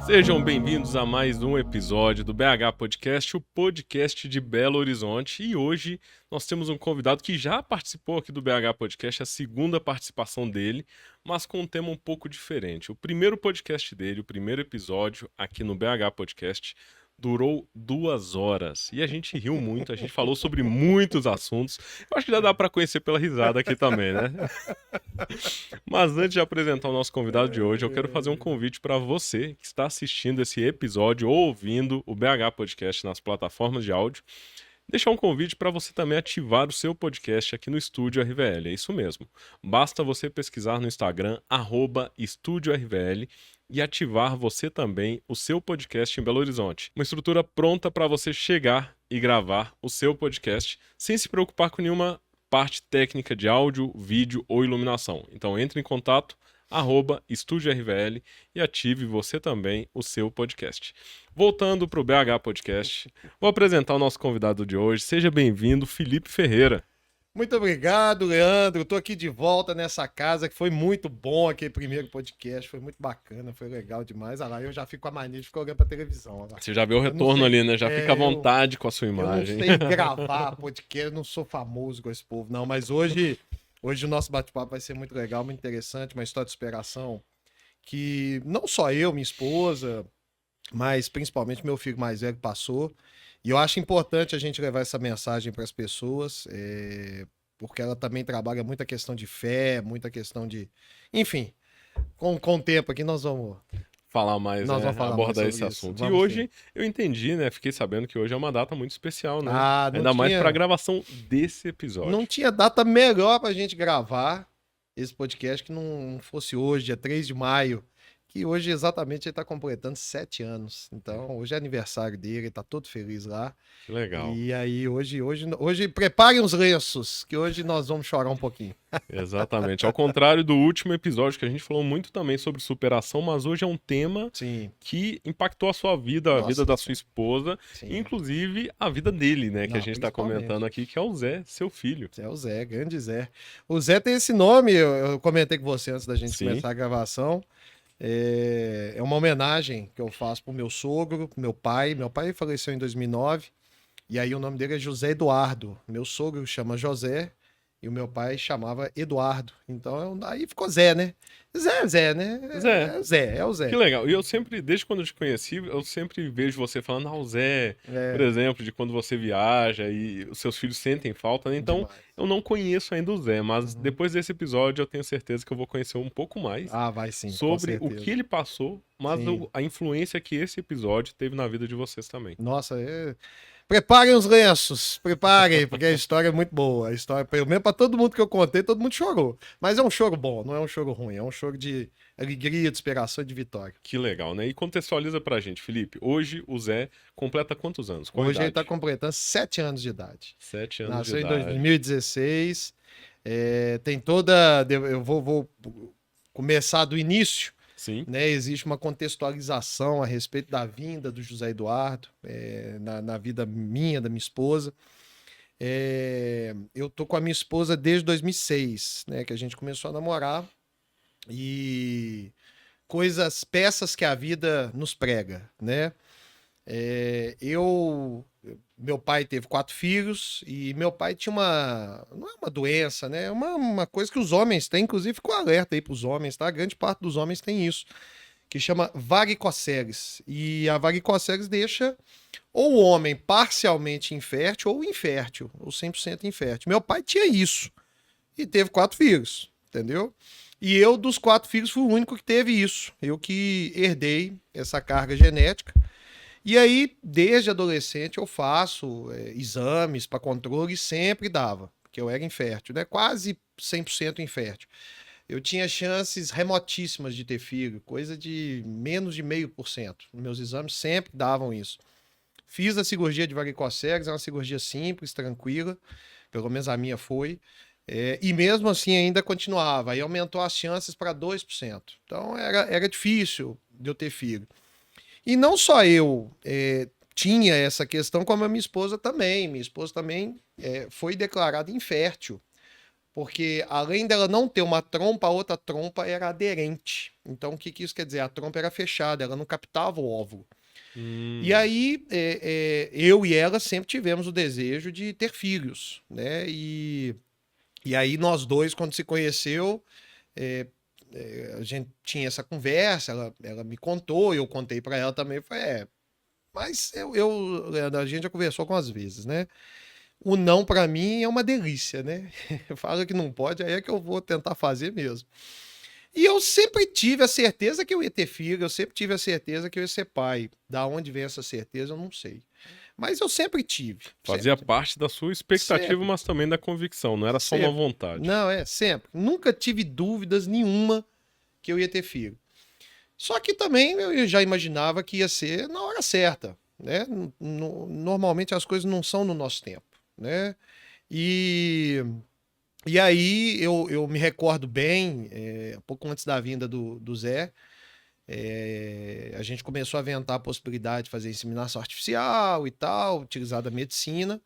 Sejam bem-vindos a mais um episódio do BH Podcast, o podcast de Belo Horizonte. E hoje nós temos um convidado que já participou aqui do BH Podcast, a segunda participação dele, mas com um tema um pouco diferente. O primeiro podcast dele, o primeiro episódio aqui no BH Podcast, durou 2 horas e a gente riu muito, a gente falou sobre muitos assuntos. Eu acho que já dá para conhecer pela risada aqui também, né? Mas antes de apresentar o nosso convidado de hoje, eu quero fazer um convite para você que está assistindo esse episódio ou ouvindo o BH Podcast nas plataformas de áudio. Deixar um convite para você também ativar o seu podcast aqui no Estúdio RVL, é isso mesmo. Basta você pesquisar no Instagram, @Estúdio RVL, e ativar você também o seu podcast em Belo Horizonte. Uma estrutura pronta para você chegar e gravar o seu podcast sem se preocupar com nenhuma parte técnica de áudio, vídeo ou iluminação. Então entre em contato, @Estúdio RVL, e ative você também o seu podcast. Voltando para o BH Podcast, vou apresentar o nosso convidado de hoje. Seja bem-vindo, Felipe Ferreira. Muito obrigado, Leandro. Estou aqui de volta nessa casa, que foi muito bom aquele primeiro podcast, foi muito bacana, foi legal demais. Ah lá, eu já fico com a mania de ficar olhando para televisão. Lá. Você já viu o retorno ali, né? Já fica à vontade com a sua imagem. Eu não sei gravar podcast, não sou famoso com esse povo, não, mas hoje o nosso bate-papo vai ser muito legal, muito interessante, uma história de superação que não só eu, minha esposa, mas principalmente meu filho mais velho passou. E eu acho importante a gente levar essa mensagem para as pessoas, porque ela também trabalha muita questão de fé, muita questão de. Enfim, com o tempo aqui nós vamos falar mais, nós vamos falar abordar mais esse sobre isso. assunto. E Vamos hoje sim. eu entendi, né? Fiquei sabendo que hoje é uma data muito especial, né? Ah, Ainda mais para a gravação desse episódio. Não tinha data melhor para a gente gravar esse podcast que não fosse hoje, dia 3 de maio. Que hoje exatamente ele está completando 7 anos. Então, hoje é aniversário dele, ele tá todo feliz lá. Que legal. E aí, hoje preparem os lenços, que hoje nós vamos chorar um pouquinho. Exatamente. Ao contrário do último episódio, que a gente falou muito também sobre superação, mas hoje é um tema Sim. que impactou a sua vida, a Nossa, vida da sua esposa, sim. inclusive a vida dele, né? Que Não, a gente tá comentando aqui, que é o Zé, seu filho. É o Zé, grande Zé. O Zé tem esse nome, eu comentei com você antes da gente Sim. começar a gravação. É uma homenagem que eu faço pro meu sogro, pro meu pai. Meu pai faleceu em 2009, e aí o nome dele é José Eduardo. Meu sogro chama José, e o meu pai chamava Eduardo. Então aí ficou Zé, né? Zé, né? Zé. É o Zé. Que legal. E eu sempre, desde quando eu te conheci, eu sempre vejo você falando, o Zé, por exemplo, de quando você viaja e os seus filhos sentem falta, né? Então, Demais. eu não conheço ainda o Zé, mas depois desse episódio eu tenho certeza que eu vou conhecer um pouco mais Vai sim, sobre o que ele passou, mas Sim. a influência que esse episódio teve na vida de vocês também. Nossa, preparem os lenços, preparem, porque a história é muito boa. A história, pelo menos para todo mundo que eu contei, todo mundo chorou. Mas é um choro bom, não é um choro ruim, é um choro de alegria, de inspiração e de vitória. Que legal, né? E contextualiza pra gente, Felipe. Hoje o Zé completa quantos anos? Qual Hoje idade? ele está completando 7 anos de idade. 7 anos Nasceu de em idade. 2016. Tem toda. Eu vou começar do início. Sim. Né, existe uma contextualização a respeito da vinda do José Eduardo na vida minha, da minha esposa. Eu tô com a minha esposa desde 2006, né, que a gente começou a namorar, e peças que a vida nos prega, né? Meu pai teve 4 filhos e meu pai tinha não é uma doença, né? É uma coisa que os homens têm, inclusive ficou alerta aí para os homens, tá? Grande parte dos homens tem isso, que chama varicoceles. E a varicoceles deixa ou o homem parcialmente infértil ou infértil, ou 100% infértil. Meu pai tinha isso e teve 4 filhos, entendeu? E eu, dos 4 filhos, fui o único que teve isso. Eu que herdei essa carga genética. E aí, desde adolescente, eu faço exames para controle e sempre dava, porque eu era infértil, né? Quase 100% infértil. Eu tinha chances remotíssimas de ter filho, coisa de menos de 0,5%. Meus exames sempre davam isso. Fiz a cirurgia de varicoceles, é uma cirurgia simples, tranquila, pelo menos a minha foi. E mesmo assim ainda continuava, aí aumentou as chances para 2%. Então era difícil de eu ter filho. E não só eu tinha essa questão, como a minha esposa também. Minha esposa também foi declarada infértil Porque além dela não ter uma trompa, a outra trompa era aderente. Então, o que que isso quer dizer? A trompa era fechada, ela não captava o óvulo. E aí, eu e ela sempre tivemos o desejo de ter filhos, né? E aí, nós dois, quando se conheceu, a gente tinha essa conversa, ela me contou, eu contei para ela também. Eu falei, mas a gente já conversou algumas vezes, né? O não para mim é uma delícia, né? Fala que não pode, aí é que eu vou tentar fazer mesmo. E eu sempre tive a certeza que eu ia ter filho, eu sempre tive a certeza que eu ia ser pai. Da onde vem essa certeza, eu não sei. Mas eu sempre tive. Fazia parte da sua expectativa, Sempre. mas também da convicção, não era só uma Sempre. vontade. Não, sempre. Nunca tive dúvidas nenhuma que eu ia ter filho. Só que também eu já imaginava que ia ser na hora certa, né? Normalmente as coisas não são no nosso tempo, né? E aí eu me recordo bem, pouco antes da vinda do Zé, a gente começou a aventar a possibilidade de fazer inseminação artificial e tal, utilizar da medicina,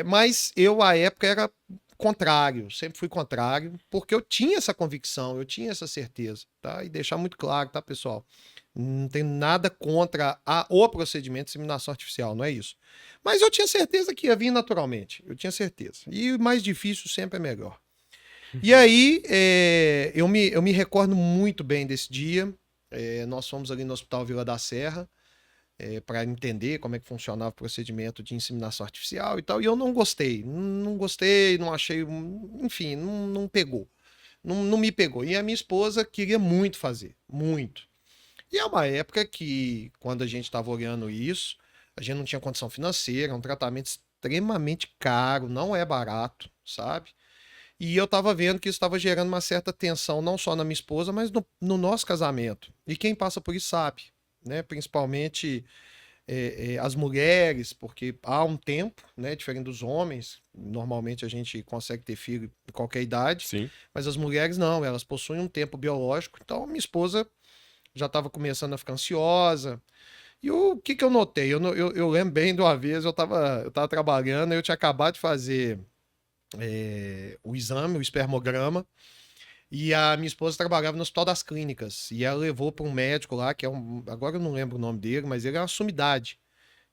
mas eu, à época, era contrário, sempre fui contrário, porque eu tinha essa convicção, eu tinha essa certeza, tá? E deixar muito claro, tá, pessoal? Não tenho nada contra o procedimento de inseminação artificial, não é isso. Mas eu tinha certeza que ia vir naturalmente, eu tinha certeza. E o mais difícil sempre é melhor. E aí, eu me recordo muito bem desse dia. Nós fomos ali no Hospital Vila da Serra para entender como é que funcionava o procedimento de inseminação artificial e tal. E eu não gostei, não gostei, não achei, enfim, não pegou. Não me pegou. E a minha esposa queria muito fazer, muito. E é uma época que, quando a gente estava olhando isso, a gente não tinha condição financeira, é um tratamento extremamente caro, não é barato, sabe? E eu estava vendo que isso estava gerando uma certa tensão, não só na minha esposa, mas no nosso casamento. E quem passa por isso sabe, né? Principalmente as mulheres, porque há um tempo, né? Diferente dos homens, normalmente a gente consegue ter filho em qualquer idade, Sim. mas as mulheres não, elas possuem um tempo biológico. Então, minha esposa já estava começando a ficar ansiosa. E o que eu notei? Eu lembro bem de uma vez, eu tava trabalhando, eu tinha acabado de fazer o exame, o espermograma, e a minha esposa trabalhava no Hospital das Clínicas, e ela levou para um médico lá, que agora eu não lembro o nome dele, mas ele é uma sumidade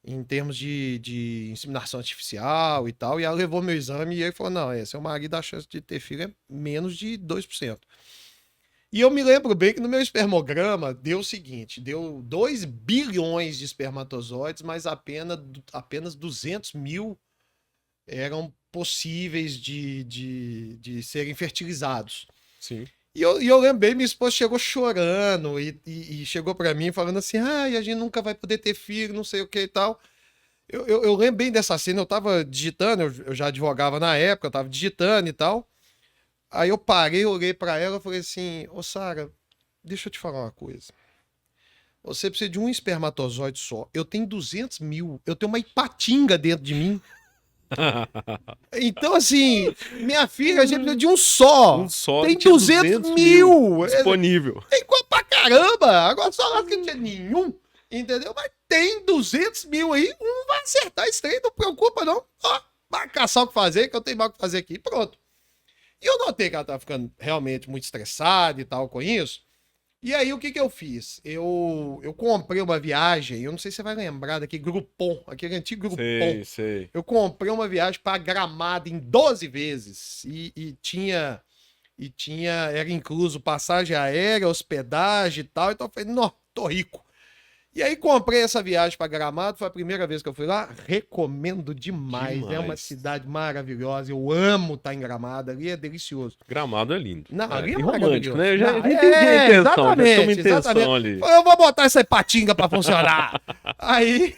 em termos de inseminação artificial e tal, e ela levou meu exame e ele falou, não, seu marido, a chance de ter filho é menos de 2%. E eu me lembro bem que no meu espermograma deu o seguinte, deu 2 bilhões de espermatozoides, mas apenas 200 mil eram possíveis de serem fertilizados. Sim. E eu lembrei, minha esposa chegou chorando e chegou para mim falando assim, a gente nunca vai poder ter filho, não sei o que e tal. Eu lembro bem dessa cena, eu tava digitando, eu já advogava na época, eu tava digitando e tal. Aí eu parei, olhei para ela e falei assim, ô Sara, deixa eu te falar uma coisa. Você precisa de um espermatozoide só. Eu tenho 200 mil, eu tenho uma Ipatinga dentro de mim. Então, assim, minha filha, a gente precisa de um só. Um só. Tem tinha 200 mil. disponível. Tem coisa pra caramba. Agora só lá que não tinha nenhum, entendeu? Mas tem 200 mil aí, um vai acertar esse trem, não preocupa não. Ó, vai caçar o que fazer, que eu tenho mais o que fazer aqui, pronto. E eu notei que ela tava ficando realmente muito estressada e tal com isso. E aí, o que eu fiz? Eu comprei uma viagem, eu não sei se você vai lembrar daquele Groupon, aquele antigo Groupon. Sei. Eu comprei uma viagem para Gramado em 12 vezes e tinha, era incluso passagem aérea, hospedagem e tal. Então eu falei, não, tô rico. E aí comprei essa viagem para Gramado, foi a primeira vez que eu fui lá, recomendo demais. É uma cidade maravilhosa, eu amo estar em Gramado, ali é delicioso. Gramado é lindo. Não, ali é e romântico, né? Eu já Não, entendi a intenção, já tem uma intenção exatamente. ali. Eu vou botar essa patinga para funcionar. aí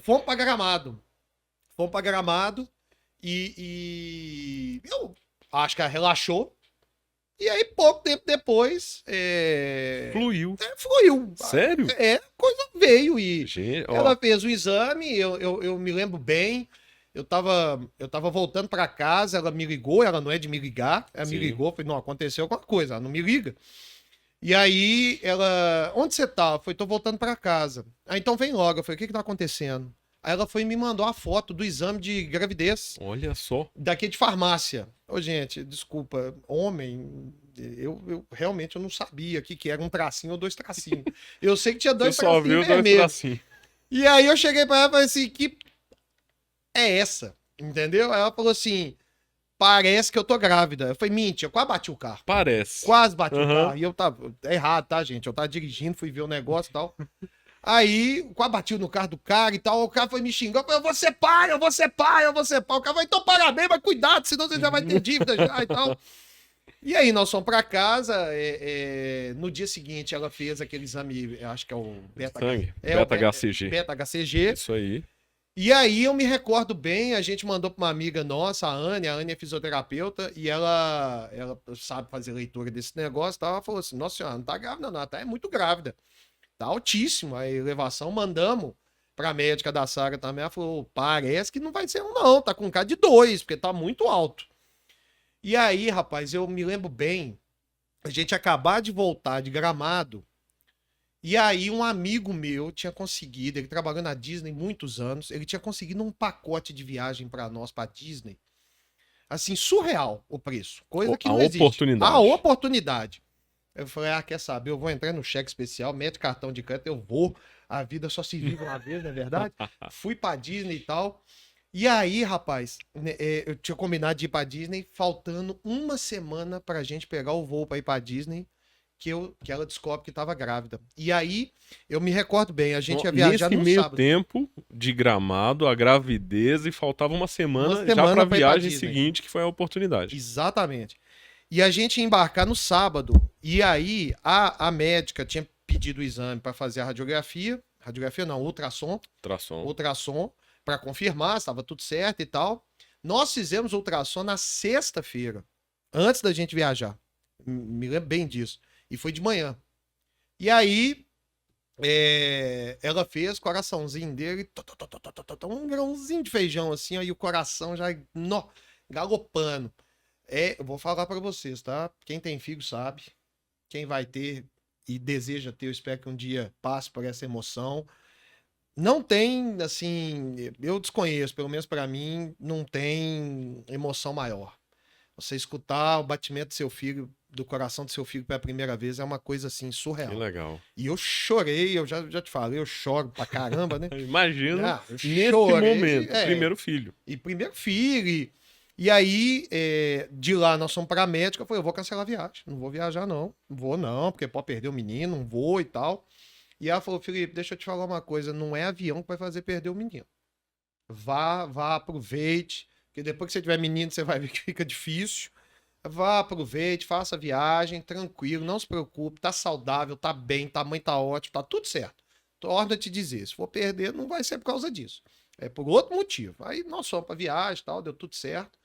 fomos para Gramado. Fomos para Gramado e eu acho que ela relaxou. E aí, pouco tempo depois. Fluiu. Fluiu. Sério? Coisa veio e. Gente, ó. Ela fez o exame, eu me lembro bem. Eu tava voltando para casa, ela me ligou, ela não é de me ligar. Ela me ligou, falei, não, aconteceu alguma coisa, ela não me liga. E aí, ela. Onde você tá? Eu falei, tô voltando para casa. Ah, então vem logo. Eu falei, o que tá acontecendo? Aí ela foi e me mandou a foto do exame de gravidez, Olha só. daqui de farmácia. Ô, gente, desculpa, homem, eu realmente eu não sabia que era um tracinho ou 2 tracinhos. Eu sei que tinha Você 2 só viu tracinhos 2 vermelhos. tracinhos. E aí eu cheguei pra ela e falei assim, que é essa? Entendeu? Aí ela falou assim, parece que eu tô grávida. Eu falei, mentira, eu quase bati o carro. Parece. Quase bati o Aham. carro. E eu tava. É errado, tá, gente? Eu tava dirigindo, fui ver o negócio e tal. Aí, quase bati no carro do cara e tal. O cara foi me xingando. Eu falei, eu vou ser pai, eu vou ser pai, eu vou ser pai. O cara falou, então parabéns, mas cuidado, senão você já vai ter dívida já e tal. E aí, nós fomos pra casa. No dia seguinte, ela fez aquele exame, eu acho que é o beta, Sangue. é o Beta-HCG. beta-HCG. Isso aí. E aí eu me recordo bem, a gente mandou para uma amiga nossa, a Anne é fisioterapeuta, e ela sabe fazer leitura desse negócio, tá? Ela falou assim, nossa senhora, não tá grávida não, ela tá muito grávida, tá altíssimo a elevação, mandamos pra médica da Sara também, ela falou, parece que não vai ser um não, tá com cara de 2, porque tá muito alto. E aí, rapaz, eu me lembro bem, a gente acabar de voltar de Gramado, e aí um amigo meu tinha conseguido, ele trabalhou na Disney muitos anos, ele tinha conseguido um pacote de viagem para nós, para Disney. Assim, surreal o preço, coisa que A não existe. oportunidade. A oportunidade. Eu falei, quer saber, eu vou entrar no cheque especial, mete cartão de crédito, eu vou. A vida só se vive uma vez, não é verdade? Fui para Disney e tal. E aí, rapaz, né, eu tinha combinado de ir para Disney, faltando uma semana pra gente pegar o voo para ir para Disney que ela descobre que estava grávida. E aí, eu me recordo bem, a gente ia viajar Nesse no meio sábado. tempo de Gramado, a gravidez, e faltava uma semana já semana pra pra ir pra viagem Disney. seguinte, que foi a oportunidade. Exatamente. E a gente ia embarcar no sábado. E aí, a médica tinha pedido o exame para fazer a radiografia. Radiografia não, ultrassom. Tração. Ultrassom, para confirmar se estava tudo certo e tal. Nós fizemos ultrassom na sexta-feira, antes da gente viajar. Me lembro bem disso. E foi de manhã. E aí, ela fez coraçãozinho dele, um grãozinho de feijão assim, aí o coração já galopando. Eu vou falar pra vocês, tá? Quem tem filho sabe, quem vai ter e deseja ter, eu espero que um dia passe por essa emoção. Não tem, assim, eu desconheço, pelo menos pra mim, não tem emoção maior. Você escutar o batimento do seu filho, do coração do seu filho pela primeira vez, é uma coisa assim surreal. Que legal. E eu chorei, eu já te falei, eu choro pra caramba, né? Imagina Eu nesse chorei, momento, primeiro filho. E primeiro filho. E aí, de lá nós fomos pra médica, eu falei, eu vou cancelar a viagem, não vou viajar não. Não vou não, porque pode perder o menino, não vou e tal. E ela falou, Felipe, deixa eu te falar uma coisa, não é avião que vai fazer perder o menino. Vá, aproveite, porque depois que você tiver menino, você vai ver que fica difícil. Vá, aproveite, faça a viagem, tranquilo, não se preocupe, tá saudável, tá bem, tá mãe tá ótimo, tá tudo certo. Torna a te dizer, se for perder, não vai ser por causa disso. É por outro motivo. Aí nós fomos pra viagem e tal, deu tudo certo.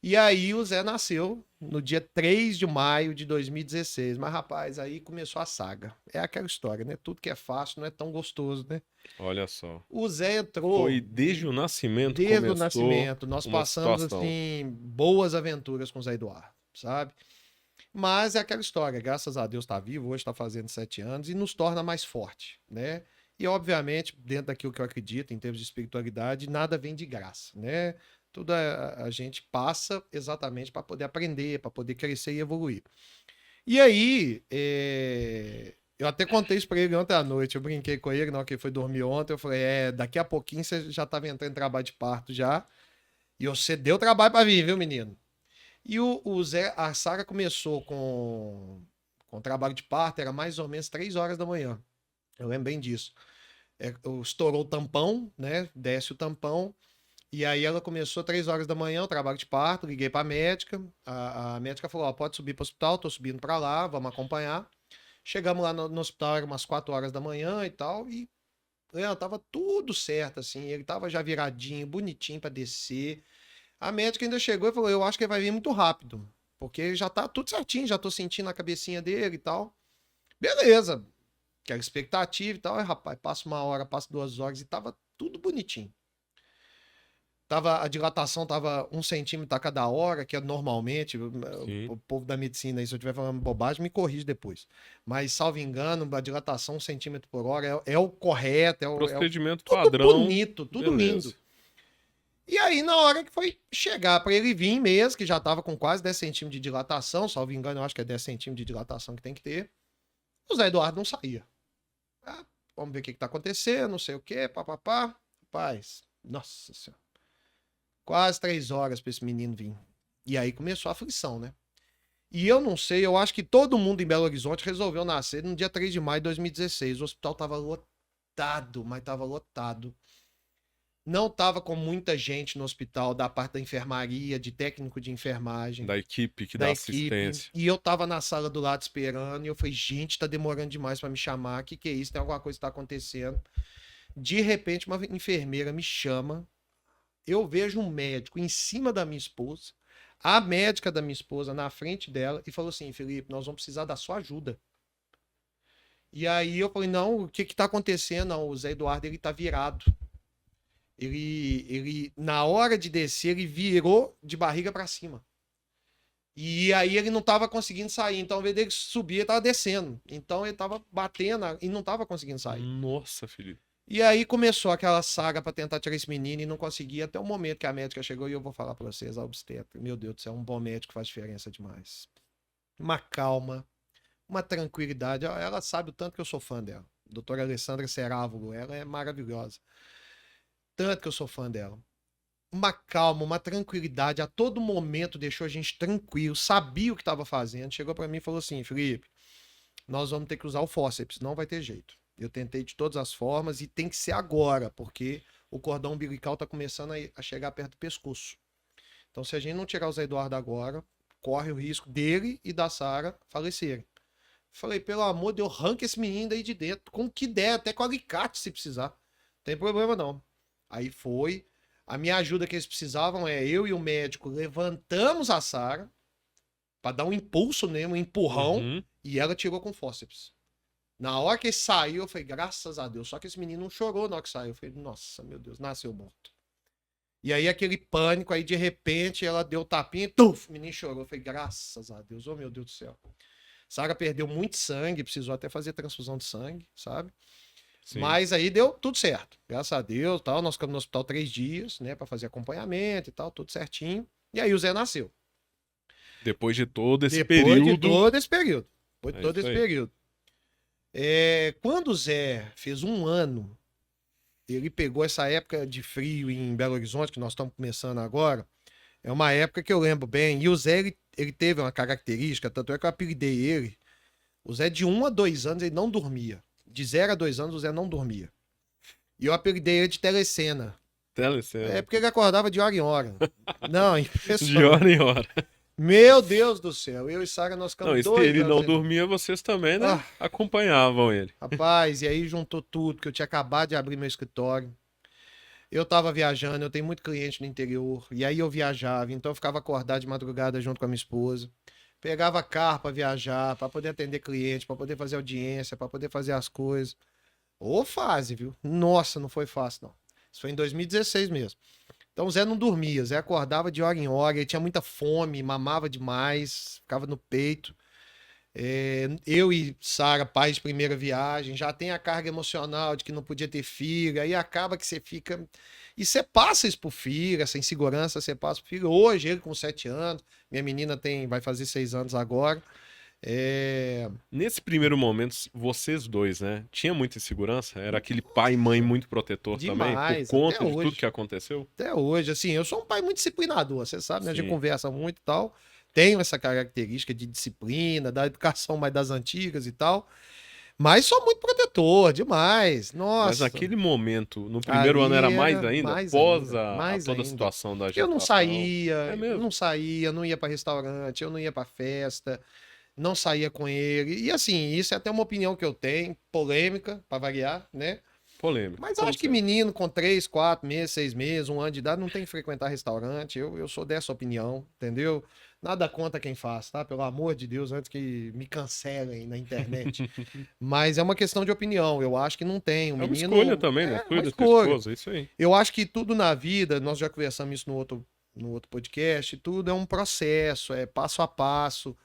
E aí o Zé nasceu no dia 3 de maio de 2016. Mas, rapaz, aí começou a saga. É aquela história, né? Tudo que é fácil não é tão gostoso, né? Olha só. O Zé entrou. Foi desde o nascimento Desde o começou nascimento. Nós uma passamos, situação. assim, boas aventuras com o Zé Eduardo, sabe? Mas é aquela história. Graças a Deus tá vivo, hoje tá fazendo 7 anos e nos torna mais forte, né? E, obviamente, dentro daquilo que eu acredito, em termos de espiritualidade, nada vem de graça, né? Tudo a gente passa exatamente para poder aprender, para poder crescer e evoluir. E aí, eu até contei isso para ele ontem à noite. Eu brinquei com ele, na hora que ele foi dormir ontem. Eu falei: daqui a pouquinho você já estava entrando em trabalho de parto já. E você deu trabalho para vir, viu, menino? E o Zé, a Sara começou com trabalho de parto, era mais ou menos 3 horas da manhã. Eu lembro bem disso. Estourou o tampão, né? Desce o tampão. E aí ela começou 3 horas da manhã, o trabalho de parto, liguei pra médica, a médica falou, pode subir pro hospital, tô subindo pra lá, vamos acompanhar. Chegamos lá no hospital, era umas 4 horas da manhã e tal, e tava tudo certo, assim, ele tava já viradinho, bonitinho pra descer. A médica ainda chegou e falou, eu acho que ele vai vir muito rápido, porque já tá tudo certinho, já tô sentindo a cabecinha dele e tal. Beleza, aquela expectativa e tal, rapaz, passa 1 hora, passa 2 horas e tava tudo bonitinho. A dilatação tava 1 centímetro a cada hora, que é normalmente. Sim. O povo da medicina aí, se eu estiver falando bobagem, me corrige depois. Mas, salvo engano, a dilatação 1 centímetro por hora é o correto, Procedimento tudo padrão. bonito, tudo Beleza. lindo. E aí, na hora que foi chegar para ele vir mesmo, que já tava com quase 10 centímetros de dilatação, salvo engano, eu acho que é 10 centímetros de dilatação que tem que ter, o Zé Eduardo não saía. Ah, vamos ver o que tá acontecendo, não sei o quê, papapá. Rapaz, nossa senhora. Quase 3 horas para esse menino vir. E aí começou a aflição, né? E eu não sei, eu acho que todo mundo em Belo Horizonte resolveu nascer no dia 3 de maio de 2016. O hospital tava lotado, mas tava lotado. Não tava com muita gente no hospital, da parte da enfermaria, de técnico de enfermagem. Da equipe que da dá equipe. assistência. E eu tava na sala do lado esperando, e eu falei, gente, tá demorando demais para me chamar. Que é isso? Tem alguma coisa que tá acontecendo. De repente, uma enfermeira me chama. Eu vejo um médico em cima da minha esposa, a médica da minha esposa na frente dela, e falou assim: Felipe, nós vamos precisar da sua ajuda. E aí eu falei: não, o que tá acontecendo? Não, o Zé Eduardo, ele tá virado. Ele, na hora de descer, ele virou de barriga para cima. E aí ele não tava conseguindo sair. Então, ao invés dele subir, ele tava descendo. Então, ele tava batendo e não tava conseguindo sair. Nossa, Felipe. E aí começou aquela saga pra tentar tirar esse menino e não conseguia, até o momento que a médica chegou. E eu vou falar pra vocês, a obstetra, meu Deus do céu, um bom médico faz diferença demais. Uma calma, uma tranquilidade. Ela sabe o tanto que eu sou fã dela. Doutora Alessandra Serávulo, ela é maravilhosa. Tanto que eu sou fã dela. Uma calma, uma tranquilidade, a todo momento deixou a gente tranquilo, sabia o que estava fazendo. Chegou pra mim e falou assim: Felipe, nós vamos ter que usar o fórceps, não vai ter jeito. Eu tentei de todas as formas e tem que ser agora, porque o cordão umbilical tá começando a chegar perto do pescoço. Então, se a gente não tirar o Zé Eduardo agora, corre o risco dele e da Sara falecerem. Falei, pelo amor de Deus, arranca esse menino daí de dentro, com o que der, até com alicate se precisar. Não tem problema não. Aí foi. A minha ajuda que eles precisavam é eu e o médico levantamos a Sara para dar um impulso nele, um empurrão, e ela tirou com fórceps. Na hora que ele saiu, eu falei, graças a Deus. Só que esse menino não chorou na hora que saiu. Eu falei, nossa, meu Deus, nasceu morto. E aí aquele pânico, aí de repente ela deu o tapinha e tuf, o menino chorou. Eu falei, graças a Deus, oh meu Deus do céu. Sara perdeu muito sangue, precisou até fazer transfusão de sangue, sabe? Sim. Mas aí deu tudo certo. Graças a Deus, tal. Nós ficamos no hospital 3 dias, né, para fazer acompanhamento e tal, tudo certinho. E aí o Zé nasceu. Depois de todo esse período. Depois de todo esse período. Depois de todo esse período. Quando o Zé fez 1 ano, ele pegou essa época de frio em Belo Horizonte, que nós estamos começando agora. É uma época que eu lembro bem. E o Zé, ele teve uma característica, tanto é que eu apelidei ele. O Zé, de 1 a 2 anos, ele não dormia. De 0 a 2 anos, o Zé não dormia. E eu apelidei ele de telecena. Telecena. É porque ele acordava de hora em hora. Não, impressionante. De hora em hora. Meu Deus do céu, eu e Sara nós ficamos não, 2 ele anos. não dormia, vocês também, né? Acompanhavam ele. Rapaz, e aí juntou tudo, porque eu tinha acabado de abrir meu escritório. Eu tava viajando, eu tenho muito cliente no interior, e aí eu viajava, então eu ficava acordado de madrugada junto com a minha esposa. Pegava carro pra viajar, pra poder atender cliente, pra poder fazer audiência, pra poder fazer as coisas. Ô fase, viu? Nossa, não foi fácil, não. Isso foi em 2016 mesmo. Então o Zé não dormia, o Zé acordava de hora em hora, ele tinha muita fome, mamava demais, ficava no peito. Eu e Sara, pais de primeira viagem, já tem a carga emocional de que não podia ter filho, aí acaba que você fica... E você passa isso pro filho, essa insegurança você passa pro filho. Hoje, ele com 7 anos, minha menina vai fazer 6 anos agora. Nesse primeiro momento, vocês dois, né? Tinha muita insegurança? Era aquele pai e mãe muito protetor demais, também? Por conta até de hoje. tudo que aconteceu? Até hoje, assim, eu sou um pai muito disciplinador, você sabe, né? A gente Sim. conversa muito e tal. Tenho essa característica de disciplina, da educação mais das antigas e tal. Mas sou muito protetor, demais. Nossa. Mas naquele momento, no primeiro ano era mais ainda? Após toda a situação da gestação? Eu não saía, É mesmo? não ia para restaurante, eu não ia para festa, não saía com ele. E assim, isso é até uma opinião que eu tenho, polêmica, para variar, né? Polêmica. Mas acho que menino com 3, 4 meses, 6 meses, 1 ano de idade não tem que frequentar restaurante. Eu sou dessa opinião, entendeu? Nada contra quem faz, tá? Pelo amor de Deus, antes que me cancelem na internet. Mas é uma questão de opinião. Eu acho que não tem. O É uma menino. escolha também, né? É uma Cuida da tua escolha. esposa, é isso aí. Eu acho que tudo na vida, nós já conversamos isso no outro podcast, tudo é um processo, é passo a passo.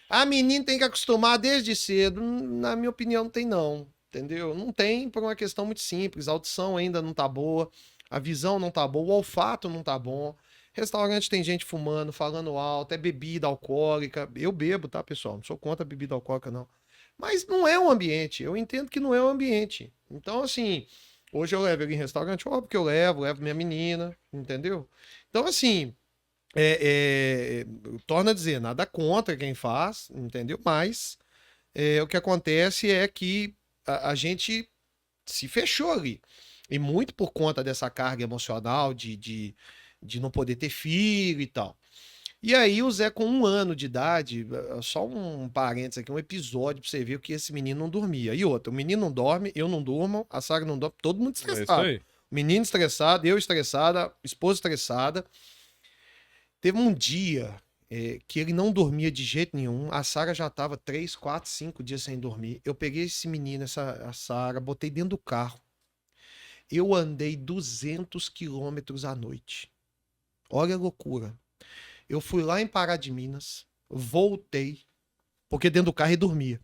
A menina tem que acostumar desde cedo. Na minha opinião, não tem, não. Entendeu? Não tem por uma questão muito simples. A audição ainda não tá boa, a visão não tá boa, o olfato não tá bom. Restaurante tem gente fumando, falando alto, é bebida alcoólica. Eu bebo, tá, pessoal? Não sou contra a bebida alcoólica, não. Mas não é um ambiente. Eu entendo que não é um ambiente. Então, assim, hoje eu levo ele em restaurante, óbvio que eu levo minha menina, entendeu? Então, assim, torna a dizer, nada contra quem faz, entendeu? Mas o que acontece é que a gente se fechou ali. E muito por conta dessa carga emocional de não poder ter filho e tal. E aí o Zé com 1 ano de idade, só um parênteses aqui, um episódio pra você ver que esse menino não dormia. E outra, o menino não dorme, eu não durmo, a Sara não dorme, todo mundo É isso estressado. aí. Menino estressado, eu estressada, esposa estressada. Teve um dia que ele não dormia de jeito nenhum. A Sara já tava 3, 4, 5 dias sem dormir. Eu peguei esse menino, a Sara, botei dentro do carro. Eu andei 200 quilômetros à noite. Olha a loucura. Eu fui lá em Pará de Minas, voltei, porque dentro do carro ele dormia.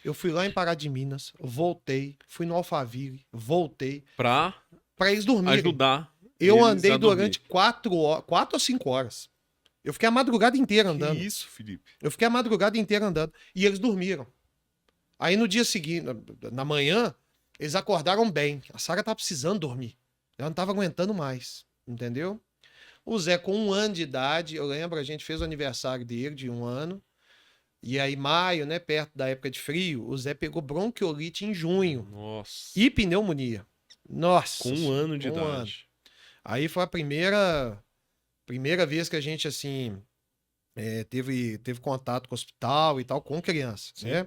Eu fui lá em Pará de Minas, voltei, fui no Alphaville, voltei, Pra para eles dormirem. ajudar Eu eles andei a dormir. durante 4 ou 5 horas. Eu fiquei a madrugada inteira Que andando. isso, Felipe? Eu fiquei a madrugada inteira andando. E eles dormiram. Aí no dia seguinte, na manhã, eles acordaram bem. A Sara tava precisando dormir. Ela não tava aguentando mais. Entendeu? O Zé, com 1 ano de idade, eu lembro, a gente fez o aniversário dele de 1 ano. E aí, maio, né, perto da época de frio, o Zé pegou bronquiolite em junho Nossa. e pneumonia. Nossa. Com 1 ano de com 1 ano. idade. Aí foi a primeira vez que a gente, assim, teve contato com o hospital e tal, com crianças, Sim. né?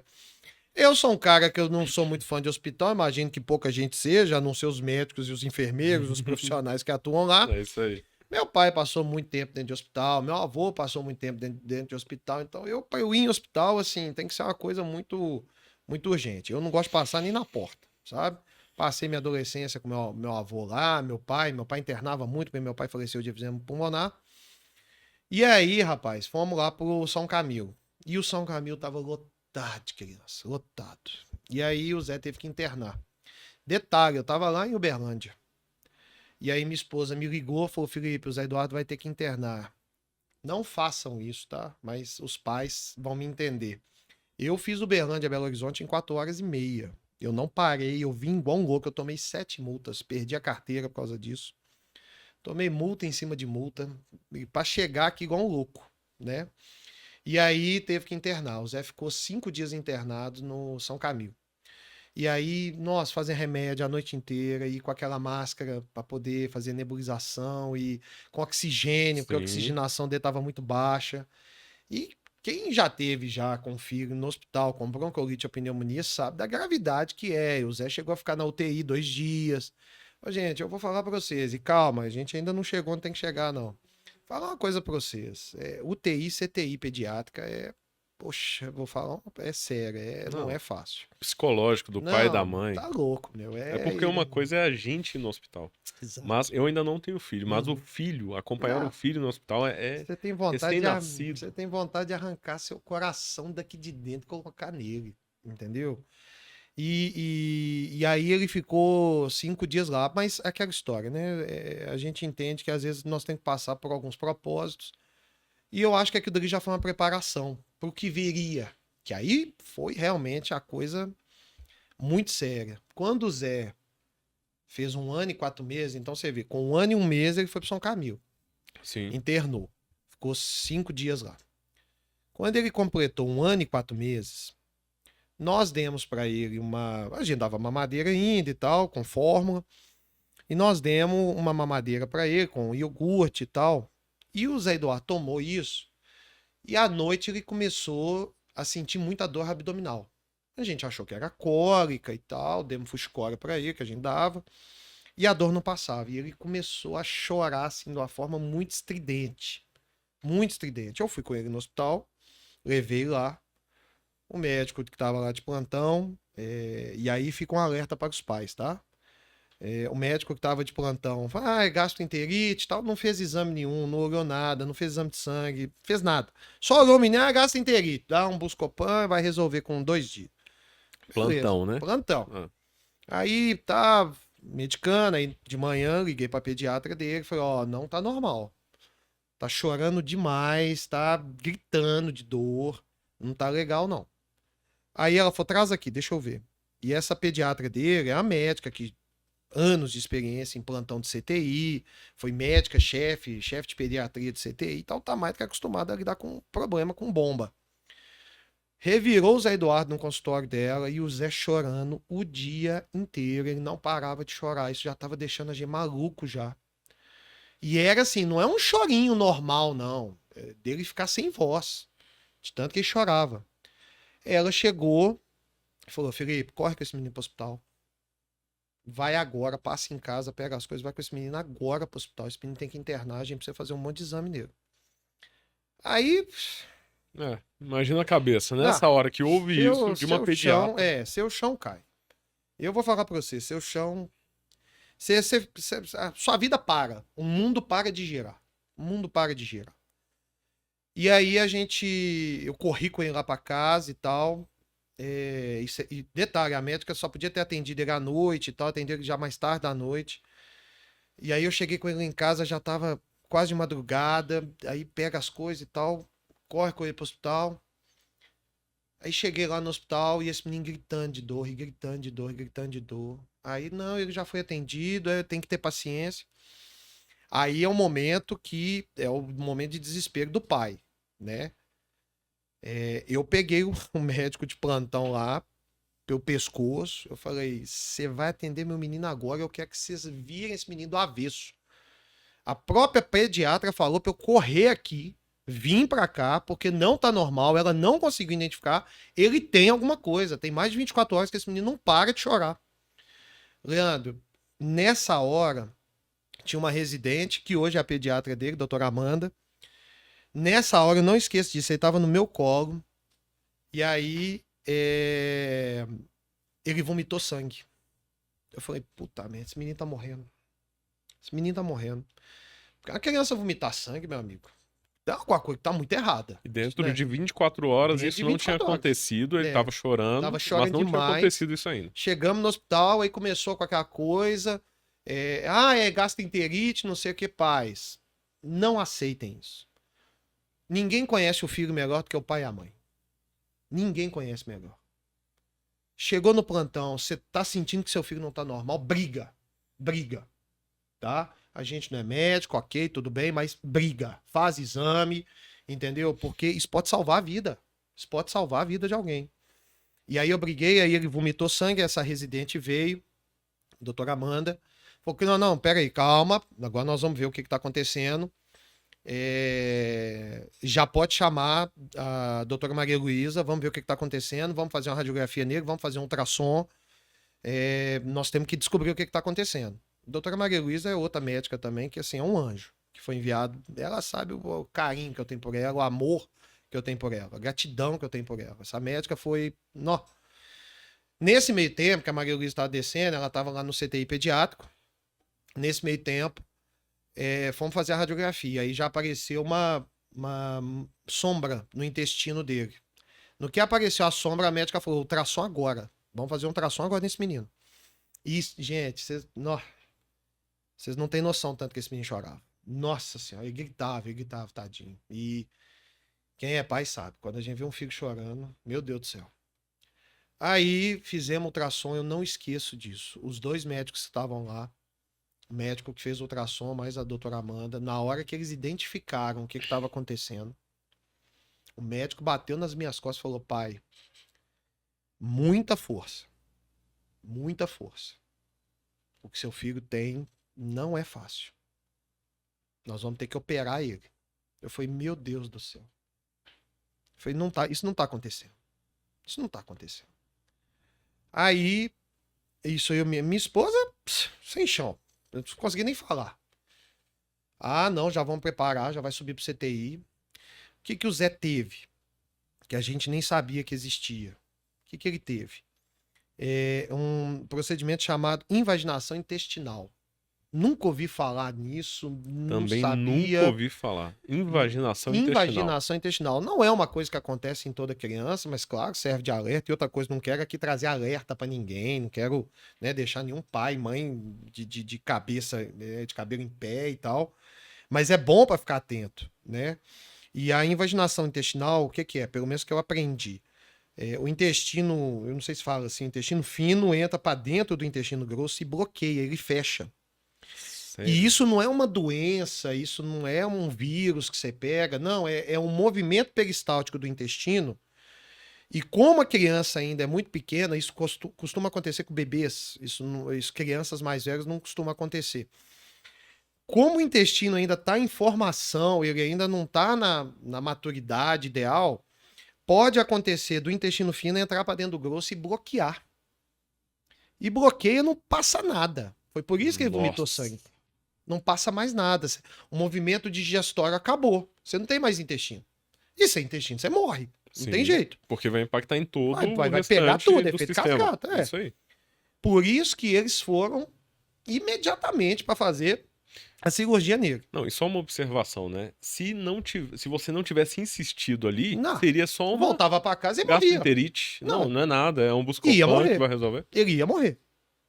Eu sou um cara que eu não sou muito fã de hospital, imagino que pouca gente seja, a não ser os médicos e os enfermeiros, os profissionais que atuam lá. É isso aí. Meu pai passou muito tempo dentro de hospital, meu avô passou muito tempo dentro de hospital, então pra eu ir em hospital, assim, tem que ser uma coisa muito, muito urgente. Eu não gosto de passar nem na porta, sabe? Passei minha adolescência com meu avô lá, meu pai internava muito, porque meu pai faleceu de efizema pulmonar. E aí, rapaz, fomos lá pro São Camilo. E o São Camilo tava lotado de criança, lotado. E aí o Zé teve que internar. Detalhe, eu tava lá em Uberlândia. E aí minha esposa me ligou, falou, Felipe, o Zé Eduardo vai ter que internar. Não façam isso, tá? Mas os pais vão me entender. Eu fiz Uberlândia a Belo Horizonte em 4 horas e meia. Eu não parei, eu vim igual um louco, eu tomei 7 multas, perdi a carteira por causa disso. Tomei multa em cima de multa, para chegar aqui igual um louco, né? E aí teve que internar. O Zé ficou 5 dias internado no São Camilo. E aí, nós fazer remédio a noite inteira e com aquela máscara para poder fazer nebulização e com oxigênio, porque a Sim. oxigenação dele estava muito baixa. E quem já teve já com filho no hospital com bronquiolite ou pneumonia sabe da gravidade que é. O Zé chegou a ficar na UTI 2 dias. Ô, gente, eu vou falar para vocês, e calma, a gente ainda não chegou onde tem que chegar, não. Falar uma coisa para vocês. UTI, CTI pediátrica poxa, vou falar, é sério, não Não. é fácil. Psicológico do pai e da Não, mãe. tá louco, meu. É porque uma coisa é a gente ir no hospital. Exato. Mas eu ainda não tenho filho. Mas o Uhum. filho, acompanhar Ah, o filho no hospital é Você tem vontade recém-nascido. você tem vontade de arrancar seu coração daqui de dentro e colocar nele, entendeu? E aí ele ficou 5 dias lá, mas é aquela história, né? A gente entende que às vezes nós temos que passar por alguns propósitos. E eu acho que aquilo ali já foi uma preparação para o que viria. Que aí foi realmente a coisa muito séria. Quando o Zé fez 1 ano e 4 meses, então você vê, com 1 ano e 1 mês ele foi para São Camilo. Sim. Internou. Ficou 5 dias lá. Quando ele completou 1 ano e 4 meses, nós demos para ele a gente dava mamadeira ainda e tal, com fórmula. E nós demos uma mamadeira para ele, com iogurte e tal. E o Zé Eduardo tomou isso. E à noite ele começou a sentir muita dor abdominal. A gente achou que era cólica e tal, demos Fuscora para ele, que a gente dava. E a dor não passava. E ele começou a chorar assim, de uma forma muito estridente. muito estridente. Eu fui com ele no hospital, levei lá, o médico que tava lá de plantão, e aí fica um alerta para os pais, tá? O médico que tava de plantão, fala, é gastroenterite e tal, não fez exame nenhum, não olhou nada, não fez exame de sangue, fez nada. Só olhou o menino, gastroenterite, dá um Buscopan, vai resolver com 2 dias. Beleza, Plantão, né? plantão. Ah, Aí tá medicando, aí de manhã liguei pra pediatra dele, falei, ó, não tá normal. Tá chorando demais, tá gritando de dor, não tá legal não. Aí ela falou, traz aqui, deixa eu ver. E essa pediatra dele é a médica que anos de experiência em plantão de CTI, foi médica, chefe de pediatria de CTI, então tá mais do que acostumada a lidar com problema com bomba. Revirou o Zé Eduardo no consultório dela e o Zé chorando o dia inteiro. Ele não parava de chorar. Isso já tava deixando a gente maluco já. E era assim, não é um chorinho normal, não. É dele ficar sem voz. De tanto que ele chorava. Ela chegou e falou: Felipe, corre com esse menino pro hospital. Vai agora, passa em casa, pega as coisas, vai com esse menino agora pro hospital. Esse menino tem que internar, a gente precisa fazer um monte de exame nele. Aí, imagina a cabeça, ah, nessa hora que houve isso de uma pediatra. seu chão cai. Eu vou falar pra você, seu chão. A sua vida para. O mundo para de girar. O mundo para de girar. E aí eu corri com ele lá pra casa e tal. E detalhe, a médica só podia ter atendido ele à noite e tal, atendeu ele já mais tarde da noite. E aí eu cheguei com ele em casa, já tava quase de madrugada. Aí pega as coisas e tal, corre com ele pro hospital. Aí cheguei lá no hospital e esse menino gritando de dor, e gritando de dor, e gritando de dor. Aí, não, ele já foi atendido, tem que ter paciência. Aí é o momento que é o momento de desespero do pai, né? Eu peguei o médico de plantão lá, pelo pescoço, eu falei, você vai atender meu menino agora, eu quero que vocês virem esse menino do avesso. A própria pediatra falou pra eu correr aqui, vim pra cá, porque não tá normal, ela não conseguiu identificar, ele tem alguma coisa, tem mais de 24 horas que esse menino não para de chorar. Leandro, nessa hora, tinha uma residente, que hoje é a pediatra dele, doutora Amanda. Nessa hora, eu não esqueço disso, ele tava no meu colo, e aí ele vomitou sangue. Eu falei, puta merda, esse menino tá morrendo. Esse menino tá morrendo. A criança vomitar sangue, meu amigo, tem alguma coisa que tá muito errada. E dentro Né? de 24 horas Dentro de isso não tinha 24 horas. acontecido, ele tava chorando, Tava mas chorando não tinha demais. acontecido isso ainda. Chegamos no hospital, aí começou com aquela coisa. É gastroenterite, não sei o que, pais. Não aceitem isso. Ninguém conhece o filho melhor do que o pai e a mãe. Ninguém conhece melhor. Chegou no plantão, você tá sentindo que seu filho não tá normal, briga. Briga. Tá? A gente não é médico, ok, tudo bem, mas briga. Faz exame, entendeu? Porque isso pode salvar a vida. Isso pode salvar a vida de alguém. E aí eu briguei, aí ele vomitou sangue, essa residente veio, a doutora Amanda, falou que não, pera aí, calma, agora nós vamos ver o que tá acontecendo. Já pode chamar a doutora Maria Luísa, vamos ver o que tá acontecendo, vamos fazer uma radiografia nele, vamos fazer um ultrassom, nós temos que descobrir o que tá acontecendo. A doutora Maria Luísa é outra médica também, que assim, é um anjo, que foi enviado, ela sabe o carinho que eu tenho por ela, o amor que eu tenho por ela, a gratidão que eu tenho por ela. Essa médica foi... Nó. Nesse meio tempo que a Maria Luísa estava descendo, ela estava lá no CTI pediátrico. Nesse meio tempo, fomos fazer a radiografia. Aí já apareceu uma sombra no intestino dele. No que apareceu a sombra, a médica falou: ultrassom agora. Vamos fazer um ultrassom agora nesse menino. E, gente, vocês não têm noção tanto que esse menino chorava. Nossa senhora, ele gritava, tadinho. E quem é pai sabe. Quando a gente vê um filho chorando, meu Deus do céu. Aí fizemos ultrassom, eu não esqueço disso. Os 2 médicos que estavam lá, o médico que fez o ultrassom, mais a doutora Amanda, na hora que eles identificaram o que estava acontecendo, o médico bateu nas minhas costas e falou: pai, muita força. Muita força. O que seu filho tem não é fácil. Nós vamos ter que operar ele. Eu falei, meu Deus do céu. Eu falei, isso não tá acontecendo. Isso não tá acontecendo. Aí, isso aí, minha esposa, sem chão. Eu não consegui nem falar. Ah, não, já vamos preparar, já vai subir pro CTI. que o Zé teve? Que a gente nem sabia que existia. O que ele teve? É um procedimento chamado invaginação intestinal. Nunca ouvi falar nisso, não Também nunca sabia. ouvi falar. Invaginação intestinal. Invaginação intestinal não é uma coisa que acontece em toda criança, mas claro, serve de alerta. E outra coisa, não quero aqui trazer alerta para ninguém, não quero, né, deixar nenhum pai, mãe de cabeça, né, de cabelo em pé e tal. Mas é bom para ficar atento, né? E a invaginação intestinal, o que que é? Pelo menos que eu aprendi. O intestino, eu não sei se fala assim, o intestino fino entra para dentro do intestino grosso e bloqueia, ele fecha. Sério? E isso não é uma doença, isso não é um vírus que você pega, não, é um movimento peristáltico do intestino. E como a criança ainda é muito pequena, isso costuma acontecer com bebês, isso crianças mais velhas não costuma acontecer. Como o intestino ainda está em formação, ele ainda não está na maturidade ideal, pode acontecer do intestino fino entrar para dentro do grosso e bloquear. E bloqueia, não passa nada. Foi por isso que ele vomitou Nossa. sangue. Não passa mais nada. O movimento digestório acabou. Você não tem mais intestino. E sem intestino, você morre. Não Sim, tem jeito. porque vai impactar em todo Vai o pegar restante tudo, do efeito sistema. cascata. É. Isso aí. Por isso que eles foram imediatamente para fazer a cirurgia nele. Não, e só uma observação, né? Se você não tivesse insistido ali, Não. seria só uma Voltava para casa e morria. gastroenterite. Não, Não. não é nada. É um Ia Buscopan morrer. que vai resolver. Ele ia morrer.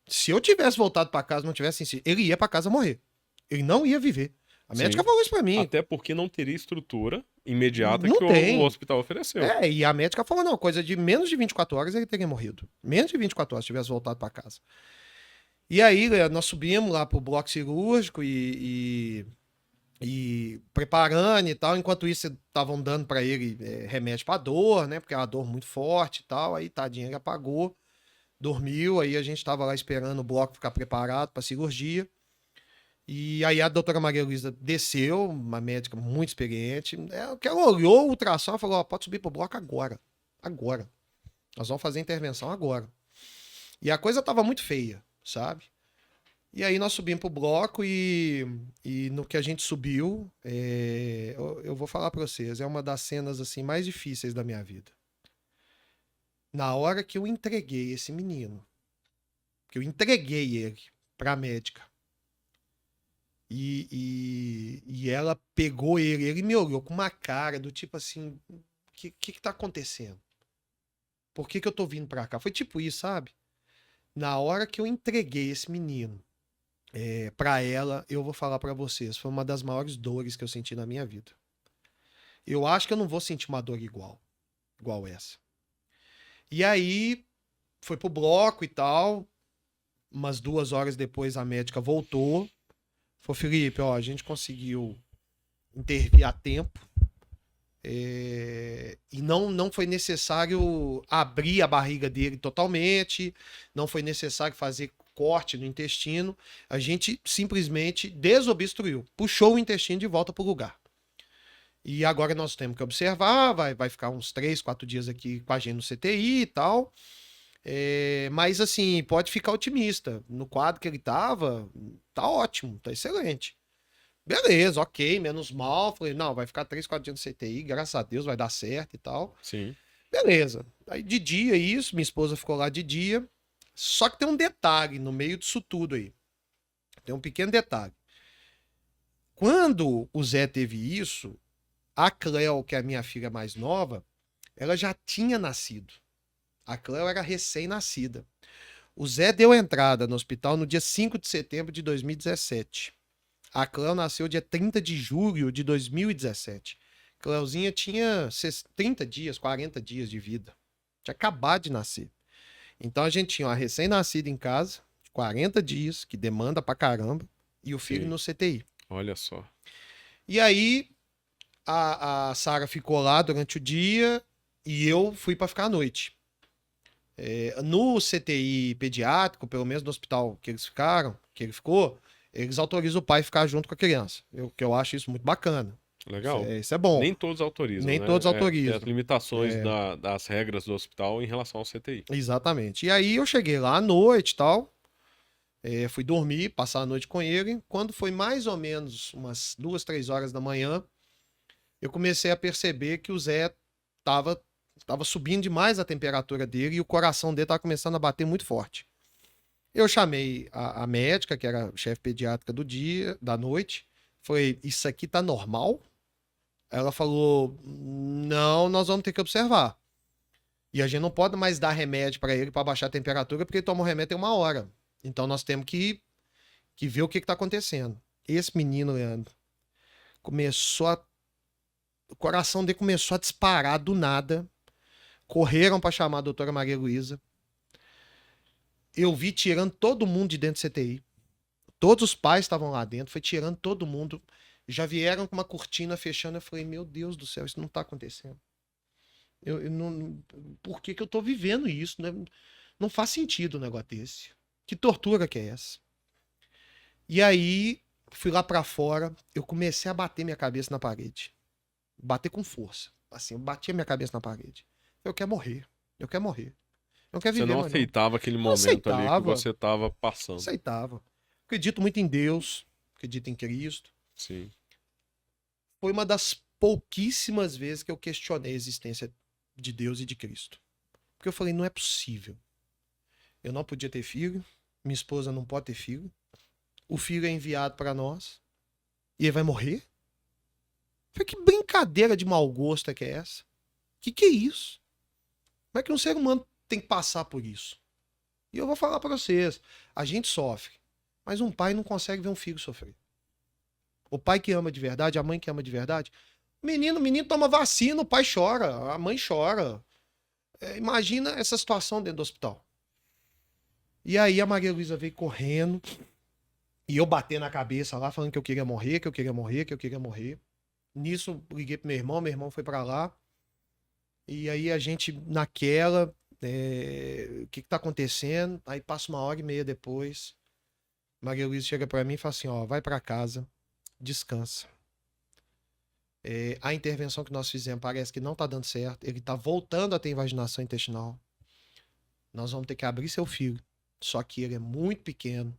Se eu tivesse voltado para casa, não tivesse insistido, ele ia para casa morrer. Ele não ia viver. A médica Sim. falou isso para mim. Até porque não teria estrutura imediata Não que tem. o hospital ofereceu. E a médica falou, não, coisa de menos de 24 horas ele teria morrido. Menos de 24 horas se tivesse voltado para casa. E aí, nós subimos lá pro bloco cirúrgico e preparando e tal. Enquanto isso, estavam dando para ele remédio para dor, né? Porque é uma dor muito forte e tal. Aí, tadinho, ele apagou, dormiu. Aí a gente tava lá esperando o bloco ficar preparado para cirurgia. E aí a doutora Maria Luísa desceu, uma médica muito experiente. Ela olhou o ultrassom e falou: ó, pode subir pro bloco agora. Agora. Nós vamos fazer a intervenção agora. E a coisa tava muito feia, sabe? E aí nós subimos pro bloco e no que a gente subiu, eu vou falar pra vocês, é uma das cenas assim mais difíceis da minha vida. Na hora que eu entreguei esse menino, que eu entreguei ele pra médica, e ela pegou ele me olhou com uma cara do tipo assim, o que tá acontecendo? Por que eu tô vindo pra cá? Foi tipo isso, sabe? Na hora que eu entreguei esse menino pra ela, eu vou falar pra vocês, foi uma das maiores dores que eu senti na minha vida. Eu acho que eu não vou sentir uma dor igual essa. E aí, foi pro bloco e tal, umas 2 horas depois a médica voltou, falou: Felipe, ó, a gente conseguiu intervir a tempo, e não foi necessário abrir a barriga dele totalmente, não foi necessário fazer corte no intestino, a gente simplesmente desobstruiu, puxou o intestino de volta para o lugar. E agora nós temos que observar, vai ficar uns 3, 4 dias aqui com a gente no CTI e tal, mas assim, pode ficar otimista, no quadro que ele tava, tá ótimo, tá excelente. Beleza, ok, menos mal. Falei, não, vai ficar 3, 4 dias no CTI, graças a Deus vai dar certo e tal. Sim. Beleza. Aí de dia isso, minha esposa ficou lá de dia. Só que tem um detalhe no meio disso tudo aí. Tem um pequeno detalhe. Quando o Zé teve isso, a Cleo, que é a minha filha mais nova, ela já tinha nascido. A Cleo era recém-nascida. O Zé deu entrada no hospital no dia 5 de setembro de 2017. A Cleo nasceu dia 30 de julho de 2017. Cleozinha tinha 30 dias, 40 dias de vida. Tinha acabado de nascer. Então a gente tinha uma recém-nascida em casa, 40 dias, que demanda pra caramba, e o filho no CTI. Olha só. E aí a Sara ficou lá durante o dia e eu fui pra ficar à noite. No CTI pediátrico, pelo menos no hospital que ele ficou, eles autorizam o pai a ficar junto com a criança. Que eu acho isso muito bacana. Legal. Isso é bom. Nem todos autorizam, Nem né? todos autorizam. Tem as limitações das regras do hospital em relação ao CTI. Exatamente. E aí eu cheguei lá à noite e tal, fui dormir, passar a noite com ele. Quando foi mais ou menos umas 2, 3 horas da manhã, eu comecei a perceber que o Zé tava, tava subindo demais a temperatura dele e o coração dele tava começando a bater muito forte. Eu chamei a médica, que era a chefe pediátrica do dia, da noite. Falei, isso aqui tá normal? Ela falou, não, nós vamos ter que observar. E a gente não pode mais dar remédio para ele para baixar a temperatura, porque ele toma o remédio em 1 hora. Então nós temos que ver o que tá acontecendo. Esse menino, Leandro, começou a. O coração dele começou a disparar do nada. Correram para chamar a doutora Maria Luísa. Eu vi tirando todo mundo de dentro do CTI. Todos os pais estavam lá dentro, foi tirando todo mundo. Já vieram com uma cortina fechando. Eu falei, meu Deus do céu, isso não tá acontecendo. Eu não, por que que eu tô vivendo isso? Né? Não faz sentido um negócio desse. Que tortura que é essa? E aí, fui lá pra fora, eu comecei a bater minha cabeça na parede. Bater com força. Assim, eu bati a minha cabeça na parede. Eu quero morrer. Eu quero morrer. Eu não quero Você viver não mais, não. aceitava aquele Não momento ali que aceitava. você tava passando. Aceitava. Acredito muito em Deus. Acredito em Cristo. Sim. Foi uma das pouquíssimas vezes que eu questionei a existência de Deus e de Cristo. Porque eu falei, não é possível. Eu não podia ter filho. Minha esposa não pode ter filho. O filho é enviado para nós. E ele vai morrer? Falei, que brincadeira de mau gosto é que é essa? Que é isso? Como é que um ser humano tem que passar por isso? E eu vou falar para vocês, a gente sofre, mas um pai não consegue ver um filho sofrer. O pai que ama de verdade, a mãe que ama de verdade, o menino toma vacina, o pai chora, a mãe chora. Imagina essa situação dentro do hospital. E aí a Maria Luísa veio correndo, e eu batendo na cabeça lá, falando que eu queria morrer, que eu queria morrer, que eu queria morrer. Nisso, liguei pro meu irmão foi para lá. E aí a gente naquela, o que tá acontecendo? Aí passa 1 hora e meia depois, Maria Luísa chega para mim e fala assim, ó, vai para casa, descansa. A intervenção que nós fizemos parece que não tá dando certo, ele tá voltando a ter invaginação intestinal. Nós vamos ter que abrir seu filho, só que ele é muito pequeno.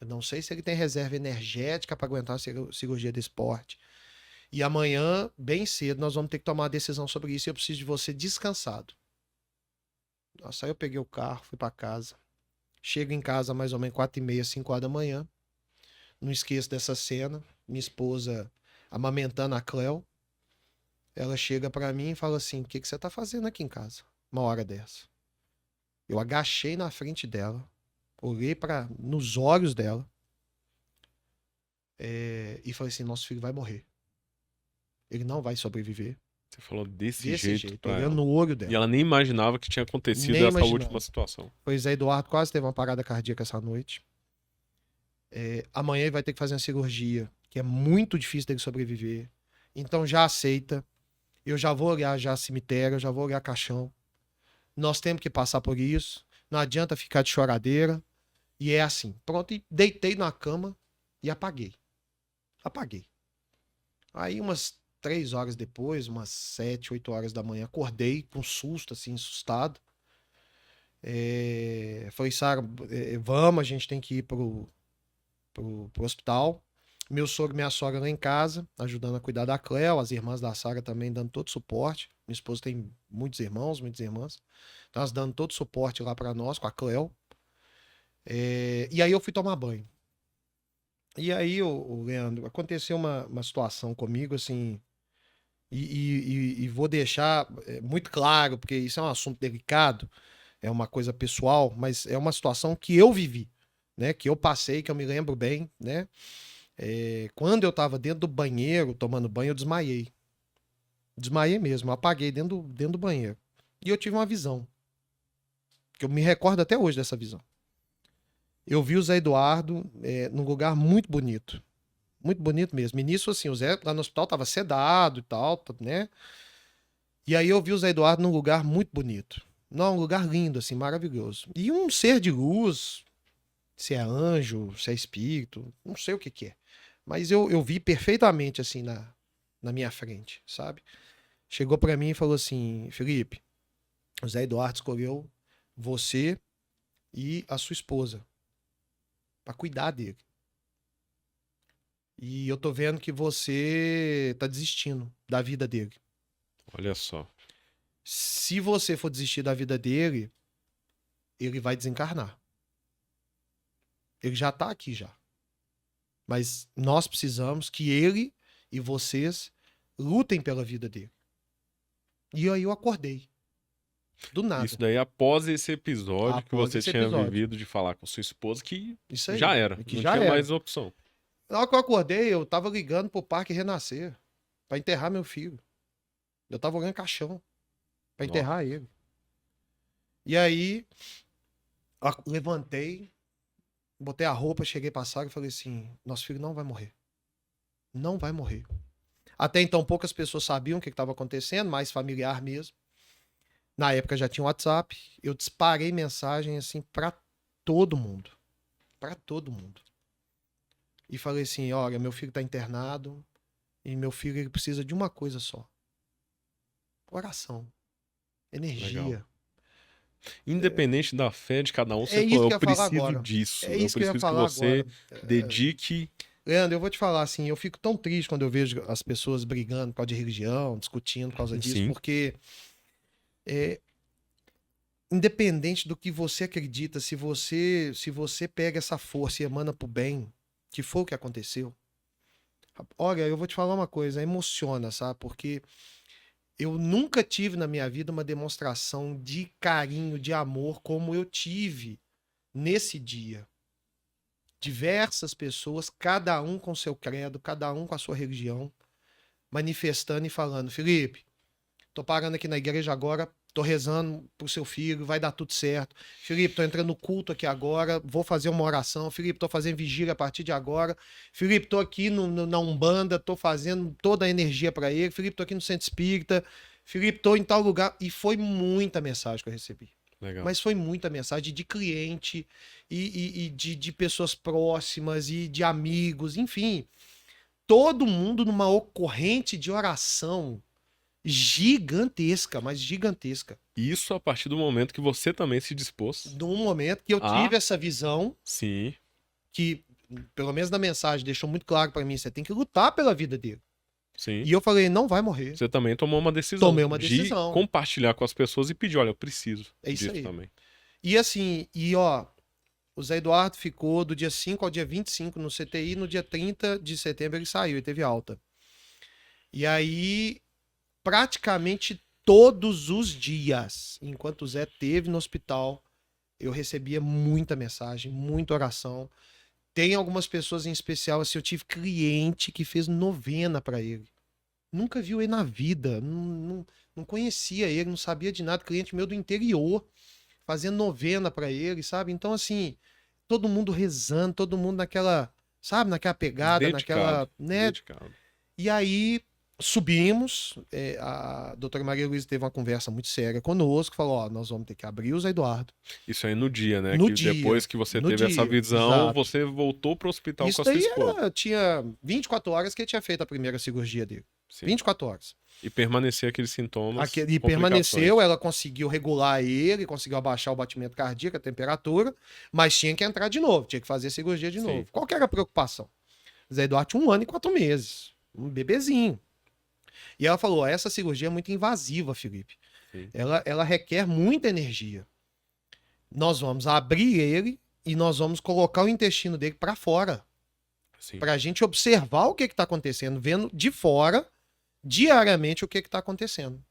Eu não sei se ele tem reserva energética para aguentar a cirurgia desse porte. E amanhã, bem cedo, nós vamos ter que tomar uma decisão sobre isso e eu preciso de você descansado. Nossa, aí eu peguei o carro, fui para casa. Chego em casa mais ou menos 4h30, 5 horas da manhã. Não esqueço dessa cena. Minha esposa amamentando a Cleo. Ela chega para mim e fala assim, o que você tá fazendo aqui em casa? 1 hora dessa. Eu agachei na frente dela. Olhei nos olhos dela. E falei assim, nosso filho vai morrer. Ele não vai sobreviver. Você falou desse Desse jeito jeito, pra olhando ela. no olho E dela. ela nem imaginava que tinha acontecido Nem essa imaginava. última situação. Pois é, Eduardo quase teve uma parada cardíaca essa noite. Amanhã ele vai ter que fazer uma cirurgia, que é muito difícil dele sobreviver. Então já aceita. Eu já vou olhar já cemitério, eu já vou olhar caixão. Nós temos que passar por isso. Não adianta ficar de choradeira. E é assim. Pronto, e deitei na cama e apaguei. Apaguei. Aí umas 3 horas depois, umas 7, 8 horas da manhã, acordei com susto, assim, assustado. Falei, Sara, vamos, a gente tem que ir pro hospital. Meu sogro e minha sogra lá em casa, ajudando a cuidar da Cleo, as irmãs da Sara também dando todo suporte. Minha esposa tem muitos irmãos, muitas irmãs. Então elas dando todo suporte lá para nós, com a Cleo. E aí eu fui tomar banho. E aí, o Leandro, aconteceu uma situação comigo, assim, e vou deixar muito claro, porque isso é um assunto delicado, é uma coisa pessoal, mas é uma situação que eu vivi, né? Que eu passei, que eu me lembro bem, né? Quando eu tava dentro do banheiro, tomando banho, eu desmaiei. Desmaiei mesmo, eu apaguei dentro do banheiro. E eu tive uma visão, que eu me recordo até hoje dessa visão. Eu vi o Zé Eduardo num lugar muito bonito. Muito bonito mesmo. E nisso, assim, o Zé lá no hospital tava sedado e tal, né? E aí eu vi o Zé Eduardo num lugar muito bonito. Não, um lugar lindo, assim, maravilhoso. E um ser de luz, se é anjo, se é espírito, não sei o que é. Mas eu vi perfeitamente, assim, na minha frente, sabe? Chegou pra mim e falou assim, Felipe, o Zé Eduardo escolheu você e a sua esposa pra cuidar dele. E eu tô vendo que você tá desistindo da vida dele. Olha só. Se você for desistir da vida dele, ele vai desencarnar. Ele já tá aqui já. Mas nós precisamos que ele e vocês lutem pela vida dele. E aí eu acordei. Do nada. Isso daí após esse episódio que Após você esse tinha episódio. vivido de falar com sua esposa, que Isso aí. já era. Que Não já tinha era. mais opção. Na hora que eu acordei, eu tava ligando pro Parque Renascer pra enterrar meu filho. Eu tava olhando caixão pra Nossa. enterrar ele. E aí, levantei, botei a roupa, cheguei pra sala e falei assim: nosso filho não vai morrer. Não vai morrer. Até então, poucas pessoas sabiam o que estava acontecendo, mais familiar mesmo. Na época já tinha WhatsApp. Eu disparei mensagem assim pra todo mundo. Pra todo mundo. E falei assim: olha, meu filho tá internado e meu filho ele precisa de uma coisa só: oração, energia. Legal. Independente da fé de cada um, É você isso falou, que eu eu ia falar preciso agora. disso. É Eu isso que eu ia preciso que falar você agora. dedique. Leandro, eu vou te falar assim, eu fico tão triste quando eu vejo as pessoas brigando por causa de religião, discutindo por causa disso, Sim. porque independente do que você acredita, se você pega essa força e emana pro bem, que foi o que aconteceu. Olha, eu vou te falar uma coisa, emociona, sabe? Porque eu nunca tive na minha vida uma demonstração de carinho, de amor como eu tive nesse dia. Diversas pessoas, cada um com seu credo, cada um com a sua religião, manifestando e falando: Felipe, tô parando aqui na igreja agora, tô rezando pro seu filho, vai dar tudo certo. Felipe, tô entrando no culto aqui agora, vou fazer uma oração. Felipe, tô fazendo vigília a partir de agora. Felipe, tô aqui na Umbanda, tô fazendo toda a energia para ele. Felipe, tô aqui no Centro Espírita. Felipe, tô em tal lugar. E foi muita mensagem que eu recebi. Legal. Mas foi muita mensagem de cliente e de pessoas próximas e de amigos, enfim. Todo mundo numa ocorrente de oração gigantesca, mas gigantesca. Isso a partir do momento que você também se dispôs. Num momento que eu tive essa visão, Sim. que, pelo menos na mensagem, deixou muito claro pra mim: você tem que lutar pela vida dele. Sim. E eu falei: não vai morrer. Você também tomou uma decisão. Tomei uma decisão. De compartilhar com as pessoas e pedir: olha, eu preciso É isso disso aí. também. E assim, ó, o Zé Eduardo ficou do dia 5 ao dia 25 no CTI, no dia 30 de setembro ele saiu, ele teve alta. E aí, praticamente todos os dias, enquanto o Zé teve no hospital, eu recebia muita mensagem, muita oração. Tem algumas pessoas em especial, assim, eu tive cliente que fez novena pra ele. Nunca viu ele na vida, não conhecia ele, não sabia de nada. Cliente meu do interior, fazendo novena pra ele, sabe? Então, assim, todo mundo rezando, todo mundo naquela, sabe, naquela pegada, naquela, né? Dedicado. E aí subimos, a doutora Maria Luísa teve uma conversa muito séria conosco, falou: ó, nós vamos ter que abrir o Zé Eduardo. Isso aí no dia, né? No que dia, depois que você no teve essa dia, visão, exato. você voltou pro hospital Isso com a sua daí esposa. tinha 24 horas que ele tinha feito a primeira cirurgia dele. Sim. 24 horas. E permanecer aqueles sintomas. E permaneceu, ela conseguiu regular ele, conseguiu abaixar o batimento cardíaco, a temperatura, mas tinha que entrar de novo, tinha que fazer a cirurgia de novo. Qual que era a preocupação? Zé Eduardo tinha 1 ano e 4 meses, um bebezinho. E ela falou: essa cirurgia é muito invasiva, Felipe. Ela requer muita energia. Nós vamos abrir ele e nós vamos colocar o intestino dele para fora. Para a gente observar o que está acontecendo, vendo de fora, diariamente, o que está acontecendo.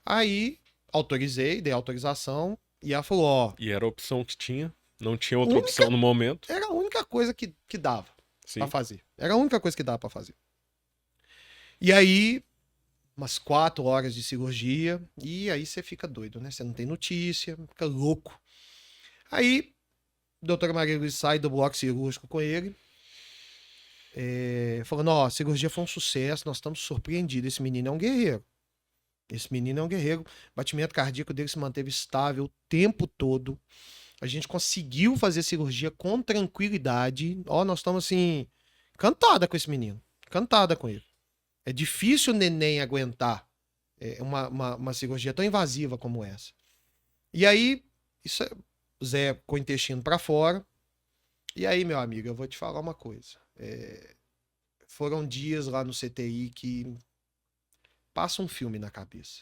Aí, autorizei, dei autorização e ela falou: ó. E era a opção que tinha? Não tinha outra opção no momento? Era a única coisa que dava para fazer. Era a única coisa que dava para fazer. E aí, umas 4 horas de cirurgia, e aí você fica doido, né? Você não tem notícia, fica louco. Aí, a doutora Maria Luísa sai do bloco cirúrgico com ele, falando: ó, a cirurgia foi um sucesso, nós estamos surpreendidos, esse menino é um guerreiro. Esse menino é um guerreiro. O batimento cardíaco dele se manteve estável o tempo todo. A gente conseguiu fazer cirurgia com tranquilidade. Ó, nós estamos assim, encantada com esse menino, encantada com ele. É difícil o neném aguentar uma cirurgia tão invasiva como essa. E aí, o Zé com o intestino para fora. E aí, meu amigo, eu vou te falar uma coisa. foram dias lá no CTI que passa um filme na cabeça.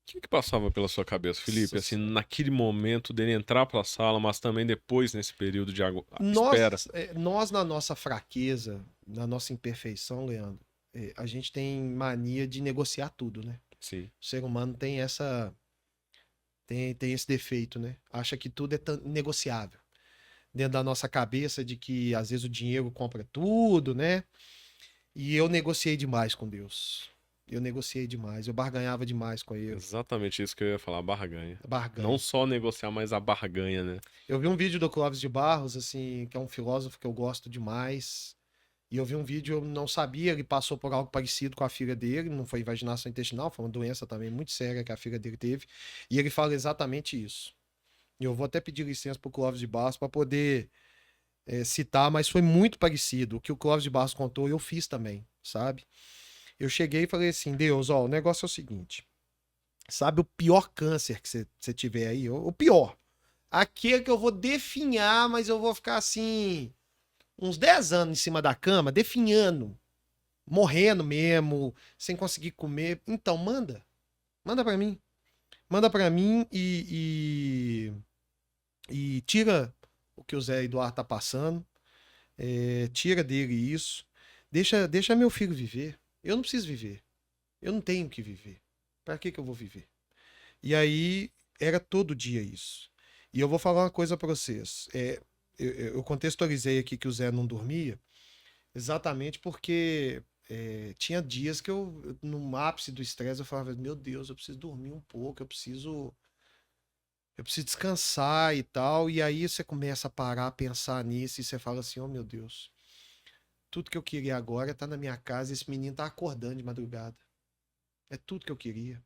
O que passava pela sua cabeça, Felipe? Nossa Assim, Senhora. naquele momento dele entrar pra sala, mas também depois nesse período de espera. Nós, na nossa fraqueza, na nossa imperfeição, Leandro, a gente tem mania de negociar tudo, né? Sim. O ser humano tem tem esse defeito, né? Acha que tudo é negociável. Dentro da nossa cabeça de que às vezes o dinheiro compra tudo, né? E eu negociei demais com Deus. Eu negociei demais, eu barganhava demais com ele. Exatamente isso que eu ia falar, barganha. Não Barganha. só negociar, mas a barganha, né? Eu vi um vídeo do Clóvis de Barros, assim, que é um filósofo que eu gosto demais. E eu vi um vídeo, eu não sabia, ele passou por algo parecido com a filha dele, não foi invaginação intestinal, foi uma doença também muito séria que a filha dele teve. E ele fala exatamente isso. E eu vou até pedir licença pro Clóvis de Barros para poder citar, mas foi muito parecido. O que o Clóvis de Barros contou, eu fiz também, sabe? Eu cheguei e falei assim, Deus, ó, o negócio é o seguinte. Sabe o pior câncer que você tiver aí? O pior. Aquele que eu vou definhar, mas eu vou ficar assim, uns 10 anos em cima da cama, definhando, morrendo mesmo, sem conseguir comer. Então, manda. Manda pra mim. Manda pra mim e tira o que o Zé Eduardo tá passando. Tira dele isso. Deixa meu filho viver. Eu não preciso viver. Eu não tenho que viver. Pra que eu vou viver? E aí, era todo dia isso. E eu vou falar uma coisa pra vocês. Eu contextualizei aqui que o Zé não dormia, exatamente porque tinha dias que eu, no ápice do estresse, eu falava, meu Deus, eu preciso dormir um pouco, eu preciso descansar e tal. E aí você começa a parar, a pensar nisso, e você fala assim, oh meu Deus, tudo que eu queria agora é estar na minha casa, e esse menino tá acordando de madrugada. É tudo que eu queria.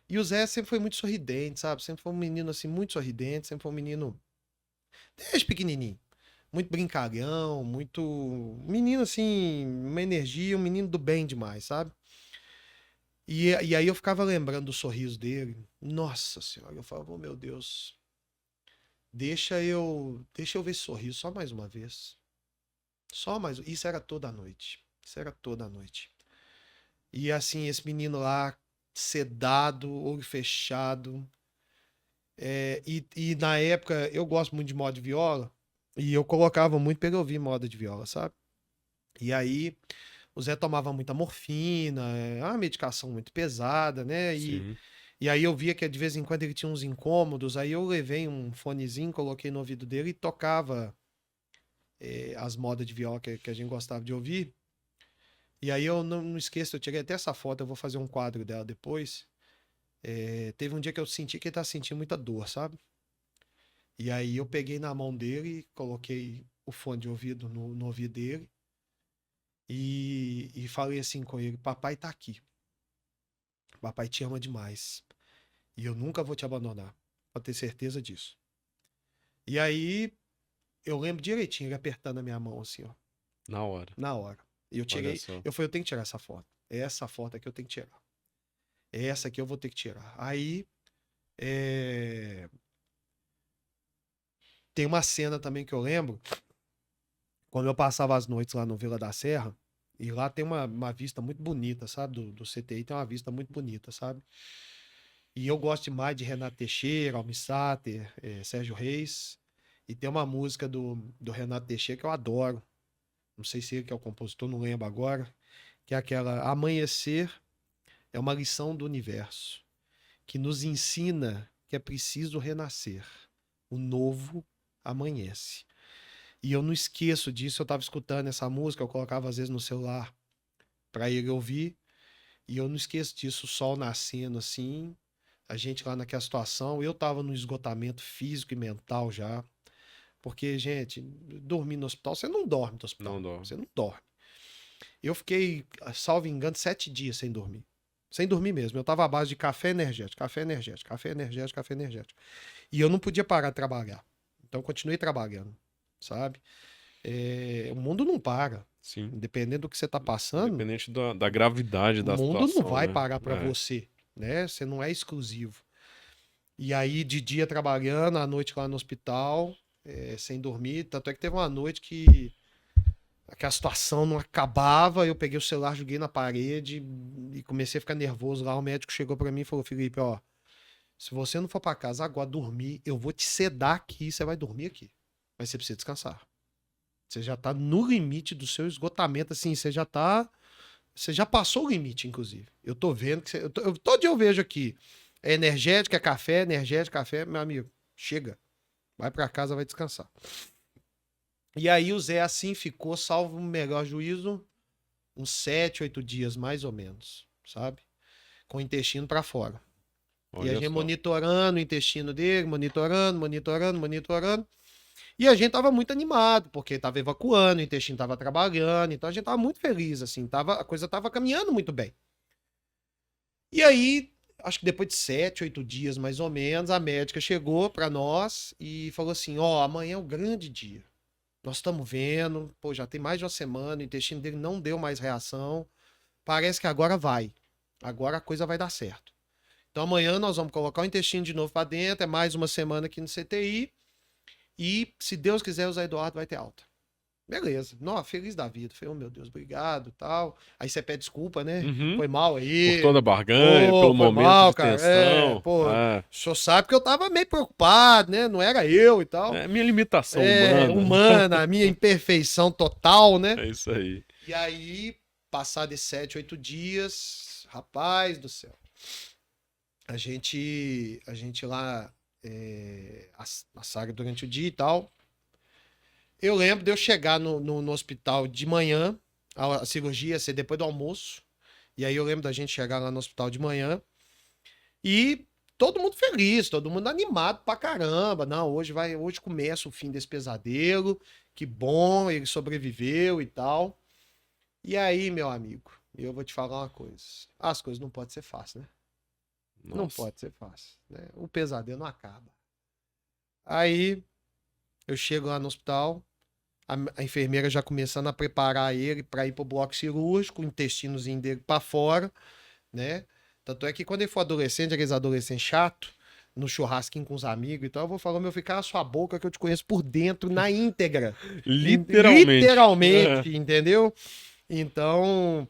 E o Zé sempre foi muito sorridente, sabe? Sempre foi um menino assim, muito sorridente, sempre foi um menino desde pequenininho. Muito brincalhão, muito. Menino assim, uma energia, um menino do bem demais, sabe? E aí eu ficava lembrando do sorriso dele. Nossa Senhora, eu falava, oh, meu Deus, deixa eu ver esse sorriso só mais uma vez. Só mais. Isso era toda a noite. Isso era toda a noite. E assim, esse menino lá, sedado, olho fechado. E na época, eu gosto muito de moda de viola. E eu colocava muito pra ele ouvir moda de viola, sabe? E aí, o Zé tomava muita morfina, uma medicação muito pesada, né? Sim. E aí eu via que de vez em quando ele tinha uns incômodos. Aí eu levei um fonezinho, coloquei no ouvido dele e tocava as modas de viola que a gente gostava de ouvir. E aí eu não esqueço, eu tirei até essa foto, eu vou fazer um quadro dela depois. Teve um dia que eu senti que ele tá sentindo muita dor, sabe? E aí eu peguei na mão dele, coloquei o fone de ouvido no ouvido dele e falei assim com ele: Papai tá aqui. Papai te ama demais. E eu nunca vou te abandonar. Pode ter certeza disso. E aí eu lembro direitinho ele apertando a minha mão assim, ó, Na hora. na hora. E eu Olha tirei, só. eu falei: eu tenho que tirar essa foto. É essa foto aqui eu tenho que tirar. É essa aqui eu vou ter que tirar. Aí tem uma cena também que eu lembro, quando eu passava as noites lá no Vila da Serra, e lá tem uma vista muito bonita, sabe? Do CTI tem uma vista muito bonita, sabe? E eu gosto demais de Renato Teixeira, Almir Sater, Sérgio Reis. E tem uma música do Renato Teixeira que eu adoro. Não sei se ele que é o compositor, não lembro agora. Que é aquela Amanhecer é uma lição do universo, que nos ensina que é preciso renascer. O novo amanhece. E eu não esqueço disso, eu tava escutando essa música, eu colocava às vezes no celular para ele ouvir, e eu não esqueço disso, o sol nascendo assim, a gente lá naquela situação, eu tava no esgotamento físico e mental já, porque, gente, dormir no hospital, você não dorme no hospital, Não dorme. você não dorme. Eu fiquei, salvo engano, 7 dias sem dormir. Sem dormir mesmo. Eu tava à base de café energético, café energético, café energético, café energético. E eu não podia parar de trabalhar. Então eu continuei trabalhando, sabe? O mundo não para. Sim. Independente do que você tá passando, Independente da gravidade o da mundo não situação, vai né? parar para você, né? Você não é exclusivo. E aí, de dia trabalhando, à noite lá no hospital, sem dormir. Tanto é que teve uma noite que aquela situação não acabava, eu peguei o celular, joguei na parede e comecei a ficar nervoso lá. O médico chegou pra mim e falou: Felipe, ó, se você não for pra casa agora dormir, eu vou te sedar aqui e você vai dormir aqui. Mas você precisa descansar. Você já tá no limite do seu esgotamento, assim, você já tá. Você já passou o limite, inclusive. Eu tô vendo que você. Todo dia eu vejo aqui. É energético, é café, energético, café, meu amigo. Chega. Vai pra casa, vai descansar. E aí o Zé assim ficou, salvo o melhor juízo, uns 7, 8 dias, mais ou menos, sabe? Com o intestino pra fora. E a Olha gente só. monitorando o intestino dele, monitorando. E a gente tava muito animado, porque tava evacuando, o intestino tava trabalhando, então a gente tava muito feliz, assim, a coisa tava caminhando muito bem. E aí, acho que depois de 7, 8 dias mais ou menos, a médica chegou pra nós e falou assim: ó, amanhã é o grande dia. Nós estamos vendo, pô, já tem mais de uma semana, o intestino dele não deu mais reação. Parece que agora vai. Agora a coisa vai dar certo. Então amanhã nós vamos colocar o intestino de novo pra dentro, é mais uma semana aqui no CTI. E, se Deus quiser, o Zé Eduardo vai ter alta. Beleza. Não, feliz da vida. Falei, oh, meu Deus, obrigado, tal. Aí você pede desculpa, né? Uhum. Foi mal Por aí. toda a barganha, Pô, pelo foi momento mal, de cara. É, tensão. pô, o senhor sabe que eu tava meio preocupado, né? Não era eu e tal. É minha limitação É, humana. humana, a minha imperfeição total, né? É isso aí. E aí, passado esses 7, 8 dias, rapaz do céu. A gente lá, a saga durante o dia e tal. Eu lembro de eu chegar no hospital de manhã, a cirurgia ia ser depois do almoço. E aí eu lembro da gente chegar lá no hospital de manhã e todo mundo feliz, todo mundo animado pra caramba. Não, hoje começa o fim desse pesadelo. Que bom, ele sobreviveu e tal. E aí, meu amigo, eu vou te falar uma coisa. As coisas não podem ser fáceis, né? Não Nossa. pode ser fácil, né? O pesadelo não acaba. Aí eu chego lá no hospital, a enfermeira já começando a preparar ele para ir pro bloco cirúrgico, o intestinozinho dele para fora, né? Tanto é que quando ele for adolescente, aqueles adolescentes chato, no churrasquinho com os amigos e tal, eu vou falar, meu, fica a sua boca que eu te conheço por dentro, na íntegra. Literalmente. É. Literalmente, entendeu? Então,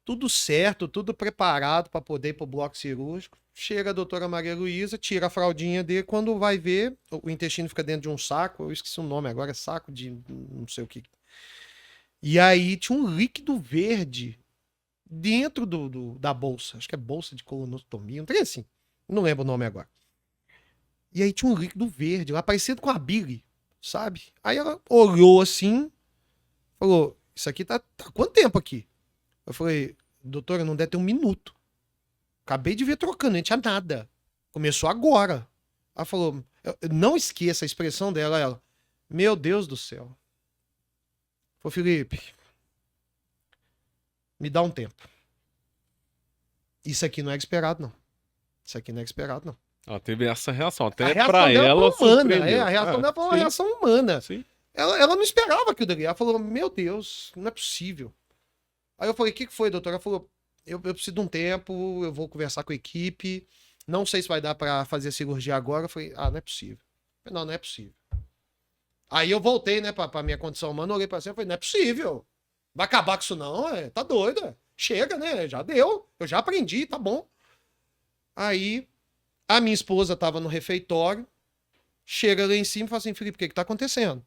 tudo certo, tudo preparado para poder ir pro bloco cirúrgico. Chega a doutora Maria Luísa, tira a fraldinha dele, quando vai ver, o intestino fica dentro de um saco, eu esqueci o nome agora, é saco de não sei o que. E aí tinha um líquido verde dentro da bolsa, acho que é bolsa de colonostomia, não tem assim, não lembro o nome agora. E aí tinha um líquido verde lá, parecido com a bile, sabe? Aí ela olhou assim, falou, isso aqui tá quanto tempo aqui? Eu falei, doutora, não deve ter um minuto. Acabei de ver trocando, não tinha nada. Começou agora. Ela falou, não esqueça a expressão dela, ela. Meu Deus do céu. Falei, Felipe, me dá um tempo. Isso aqui não é esperado, não. Isso aqui não é esperado, não. Ela teve essa reação. A Até reação pra dela ela foi humana. surpreendeu. A reação dela foi uma sim, reação humana. sim. Ela não esperava aquilo dali. Ela falou, meu Deus, não é possível. Aí eu falei, o que foi, doutora? Ela falou, eu preciso de um tempo, eu vou conversar com a equipe. Não sei se vai dar pra fazer a cirurgia agora. Eu falei, não é possível. Eu falei, não é possível. Aí eu voltei, né, pra minha condição humana, olhei pra você e falei, não é possível. Vai acabar com isso não, tá doida. Chega, né, já deu. Eu já aprendi, tá bom. Aí a minha esposa tava no refeitório, chega lá em cima e fala assim, Felipe, o que tá acontecendo?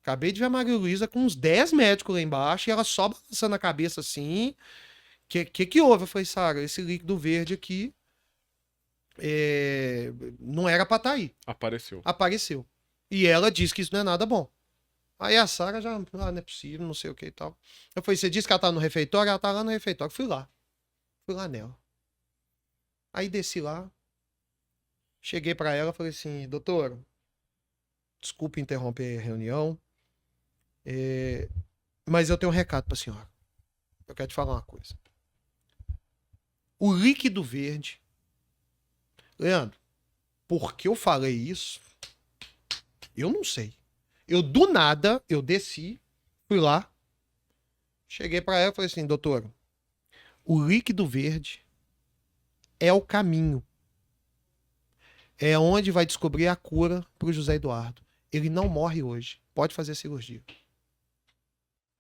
Acabei de ver a Maria Luísa com uns 10 médicos lá embaixo e ela só balançando a cabeça assim. Que houve? Eu falei, Sara, esse líquido verde aqui não era pra estar aí. Apareceu. Apareceu. E ela disse que isso não é nada bom. Aí a Sara já, não é possível, não sei o que e tal. Eu falei, você disse que ela tá no refeitório? Ela tá lá no refeitório. Fui lá nela. Aí desci lá, cheguei pra ela, falei assim, doutora, desculpe interromper a reunião, mas eu tenho um recado pra senhora. Eu quero te falar uma coisa. O líquido verde, Leandro, por que eu falei isso? Eu não sei. Eu, do nada, eu desci, fui lá, cheguei pra ela e falei assim, doutora, o líquido verde é o caminho. É onde vai descobrir a cura pro José Eduardo. Ele não morre hoje. Pode fazer a cirurgia.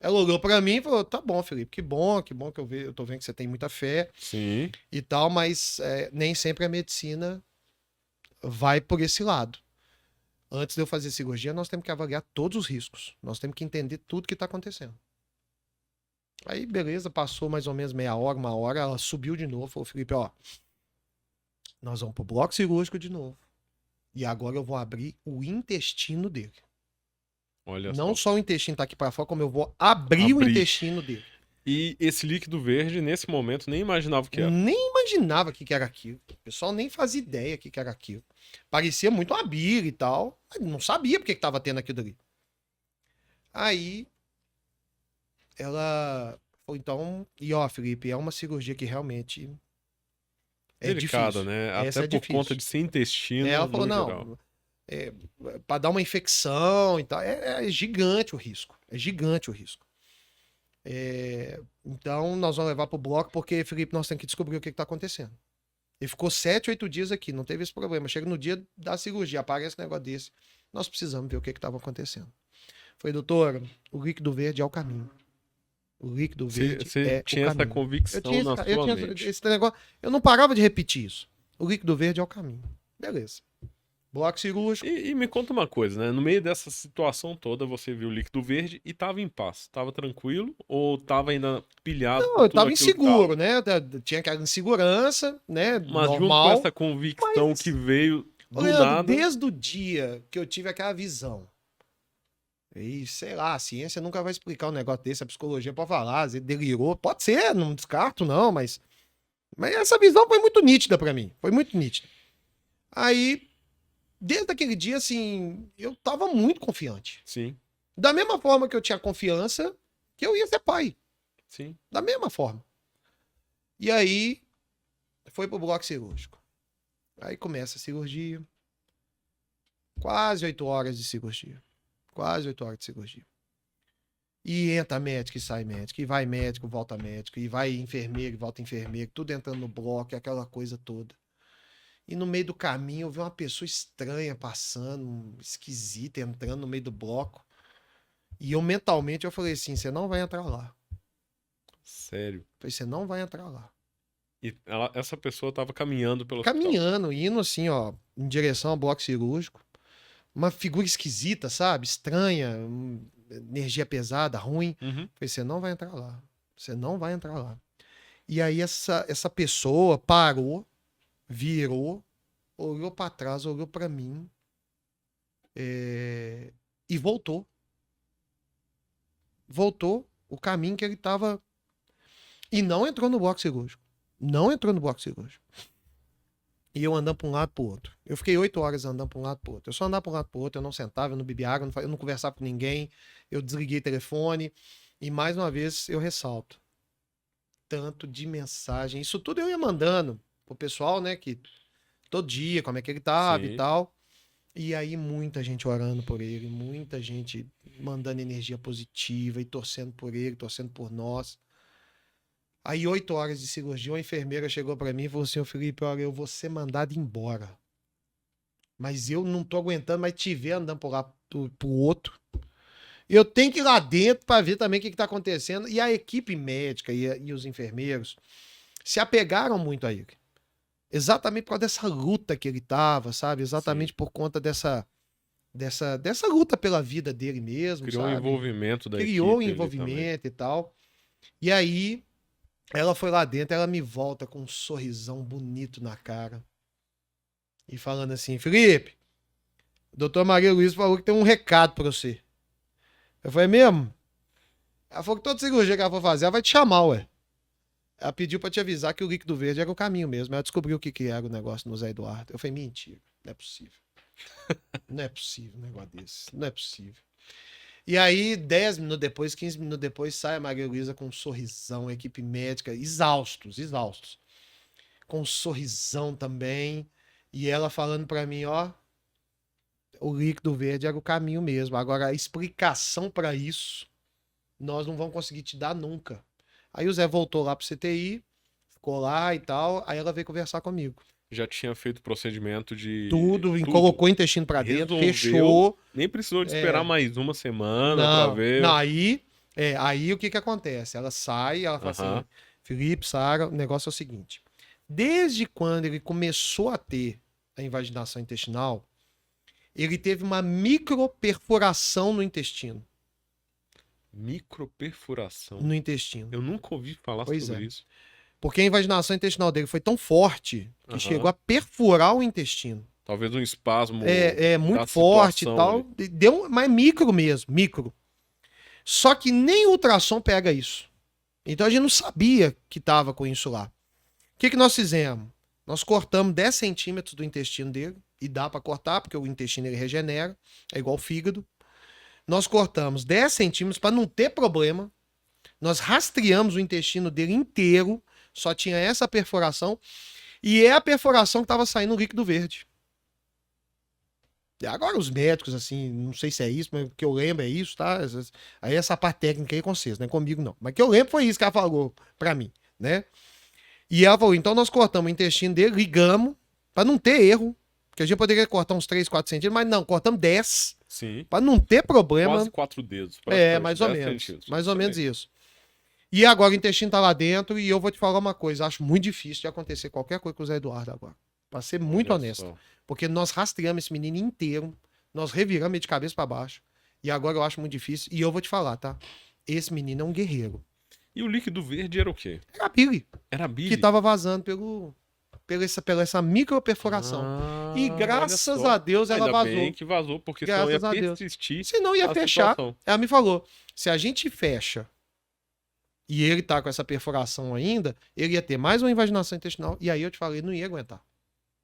Ela olhou pra mim e falou, tá bom, Felipe, que bom que eu tô vendo que você tem muita fé Sim. e tal, mas nem sempre a medicina vai por esse lado. Antes de eu fazer cirurgia, nós temos que avaliar todos os riscos. Nós temos que entender tudo que tá acontecendo. Aí, beleza, passou mais ou menos meia hora, uma hora, ela subiu de novo, falou, Felipe, ó, nós vamos pro bloco cirúrgico de novo. E agora eu vou abrir o intestino dele. Olha Não só. só o intestino tá aqui para fora, como eu vou abrir o intestino dele. E esse líquido verde, nesse momento, nem imaginava o que era. Nem imaginava o que era aquilo. O pessoal nem fazia ideia o que era aquilo. Parecia muito uma bira e tal, mas não sabia porque que tava tendo aquilo ali. Aí, ela falou, então, e ó, Felipe, é uma cirurgia que realmente é Delicada, difícil. né? Essa Até é por difícil. conta de ser intestino, Ela falou, no não, geral. para dar uma infecção e tal, é gigante o risco. É gigante o risco. Então, nós vamos levar pro bloco porque, Felipe, nós temos que descobrir o que tá acontecendo. Ele ficou 7, 8 dias aqui, não teve esse problema. Chega no dia da cirurgia, aparece um negócio desse. Nós precisamos ver o que estava acontecendo. Falei, doutora, o líquido verde é o caminho. O líquido verde Você tinha essa convicção na sua mente. esse negócio. Eu não parava de repetir isso. O líquido verde é o caminho. Beleza. Bloco cirúrgico. E me conta uma coisa, né? No meio dessa situação toda, você viu o líquido verde e tava em paz. Tava tranquilo ou tava ainda pilhado Não, por eu tudo tava aquilo que inseguro, né? Tinha aquela insegurança, né? Mas junto com Normal. essa convicção que veio do Leandro, nada... desde o dia que eu tive aquela visão, e sei lá, a ciência nunca vai explicar um negócio desse, a psicologia pode falar, às vezes delirou, pode ser, não descarto não, mas essa visão foi muito nítida pra mim, foi muito nítida. Aí, desde aquele dia, assim, eu tava muito confiante. Sim, Da mesma forma que eu tinha confiança que eu ia ser pai, sim. da mesma forma. E aí, foi pro bloco cirúrgico. Aí começa a cirurgia, quase 8 horas de cirurgia. Quase 8 horas de cirurgia. E entra médico e sai médico, e vai médico, volta médico, e vai enfermeiro e volta enfermeiro, tudo entrando no bloco, aquela coisa toda. E no meio do caminho eu vi uma pessoa estranha passando, esquisita, entrando no meio do bloco. E eu mentalmente eu falei assim, você não vai entrar lá. Sério. Eu falei, você não vai entrar lá. E essa pessoa tava caminhando pelo hospital. Caminhando, indo assim, ó, em direção ao bloco cirúrgico. Uma figura esquisita, sabe? Estranha, energia pesada, ruim. Uhum. Falei, você não vai entrar lá. Você não vai entrar lá. E aí essa pessoa parou, virou, olhou pra trás, olhou pra mim e voltou. Voltou o caminho que ele tava. E não entrou no bloco cirúrgico. Não entrou no bloco cirúrgico. E eu andando pra um lado pro outro. Eu fiquei 8 horas andando pra um lado pro outro. Eu só andava pra um lado pro outro, eu não sentava, eu não bebia água, eu não conversava com ninguém, eu desliguei o telefone. E mais uma vez eu ressalto. Tanto de mensagem. Isso tudo eu ia mandando pro pessoal, né? Que todo dia, como é que ele tava Sim. e tal. E aí muita gente orando por ele, muita gente mandando energia positiva e torcendo por ele, torcendo por nós. Aí 8 horas de cirurgia, uma enfermeira chegou pra mim e falou assim, ô Felipe, olha, eu vou ser mandado embora. Mas eu não tô aguentando mais te ver andando por lá pro outro. Eu tenho que ir lá dentro pra ver também o que tá acontecendo. E a equipe médica e os enfermeiros se apegaram muito a ele. Exatamente por causa dessa luta que ele tava, sabe? Exatamente Sim. por conta dessa luta pela vida dele mesmo, Criou um sabe? envolvimento da Criou um equipe ali também. envolvimento e tal. E aí, ela foi lá dentro, ela me volta com um sorrisão bonito na cara. E falando assim, Felipe, o doutor Maria Luísa falou que tem um recado pra você. Eu falei, mesmo? Ela falou que toda cirurgia que ela for fazer, ela vai te chamar, ué. Ela pediu pra te avisar que o líquido verde era o caminho mesmo. Ela descobriu o que era o negócio no Zé Eduardo. Eu falei, mentira, não é possível. Não é possível um negócio desse. Não é possível. E aí, 10 minutos depois, 15 minutos depois, sai a Maria Luísa com um sorrisão, a equipe médica, exaustos. Com um sorrisão também. E ela falando pra mim, ó, o líquido verde era o caminho mesmo. Agora, a explicação pra isso, nós não vamos conseguir te dar nunca. Aí o Zé voltou lá pro CTI, ficou lá e tal, aí ela veio conversar comigo. Já tinha feito o procedimento de... Tudo, colocou o intestino pra dentro, Resolveu. fechou. Nem precisou de esperar mais uma semana pra Não, ver. não, aí Aí o que que acontece? Ela sai, ela fala Aham. assim, Felipe, Sara, o negócio é o seguinte. Desde quando ele começou a ter a invaginação intestinal, ele teve uma microperfuração no intestino. Microperfuração. No intestino. Eu nunca ouvi falar Pois sobre é. isso. Porque a invaginação intestinal dele foi tão forte que chegou Aham. a perfurar o intestino. Talvez um espasmo É da muito forte e situação ali. tal. Deu, mas micro mesmo, micro. Só que nem o ultrassom pega isso. Então a gente não sabia que tava com isso lá. O que que nós fizemos? Nós cortamos 10 centímetros do intestino dele. E dá para cortar, porque o intestino ele regenera. É igual o fígado. Nós cortamos 10 centímetros para não ter problema. Nós rastreamos o intestino dele inteiro. Só tinha essa perfuração. E é a perfuração que estava saindo o líquido verde. Agora os médicos, assim, não sei se é isso, mas o que eu lembro é isso, tá? Aí essa parte técnica aí é com vocês, não é comigo não. Mas o que eu lembro foi isso que ela falou pra mim, né? E ela falou, então nós cortamos o intestino dele, ligamos, pra não ter erro, porque a gente poderia cortar uns 3, 4 centímetros, mas não, cortamos 10, Sim. pra não ter problema. Quase 4 dedos, É, praticamente. mais ou 10 menos, centímetros. mais ou menos Excelente. isso. E agora o intestino tá lá dentro e eu vou te falar uma coisa, acho muito difícil de acontecer qualquer coisa com o Zé Eduardo agora. Pra ser muito Olha honesto. só. Porque nós rastreamos esse menino inteiro, nós reviramos ele de cabeça pra baixo. E agora eu acho muito difícil. E eu vou te falar, tá? Esse menino é um guerreiro. E o líquido verde era o quê? Era a Billy, Era que bile. tava vazando pela essa microperfuração. E Olha graças só. a Deus ela Ainda vazou. bem que vazou, porque senão Graças ia a Deus. persistir Senão ia a fechar. situação. Ela me falou: se a gente fecha e ele tá com essa perfuração ainda, ele ia ter mais uma invaginação intestinal. E aí eu te falei, ele não ia aguentar.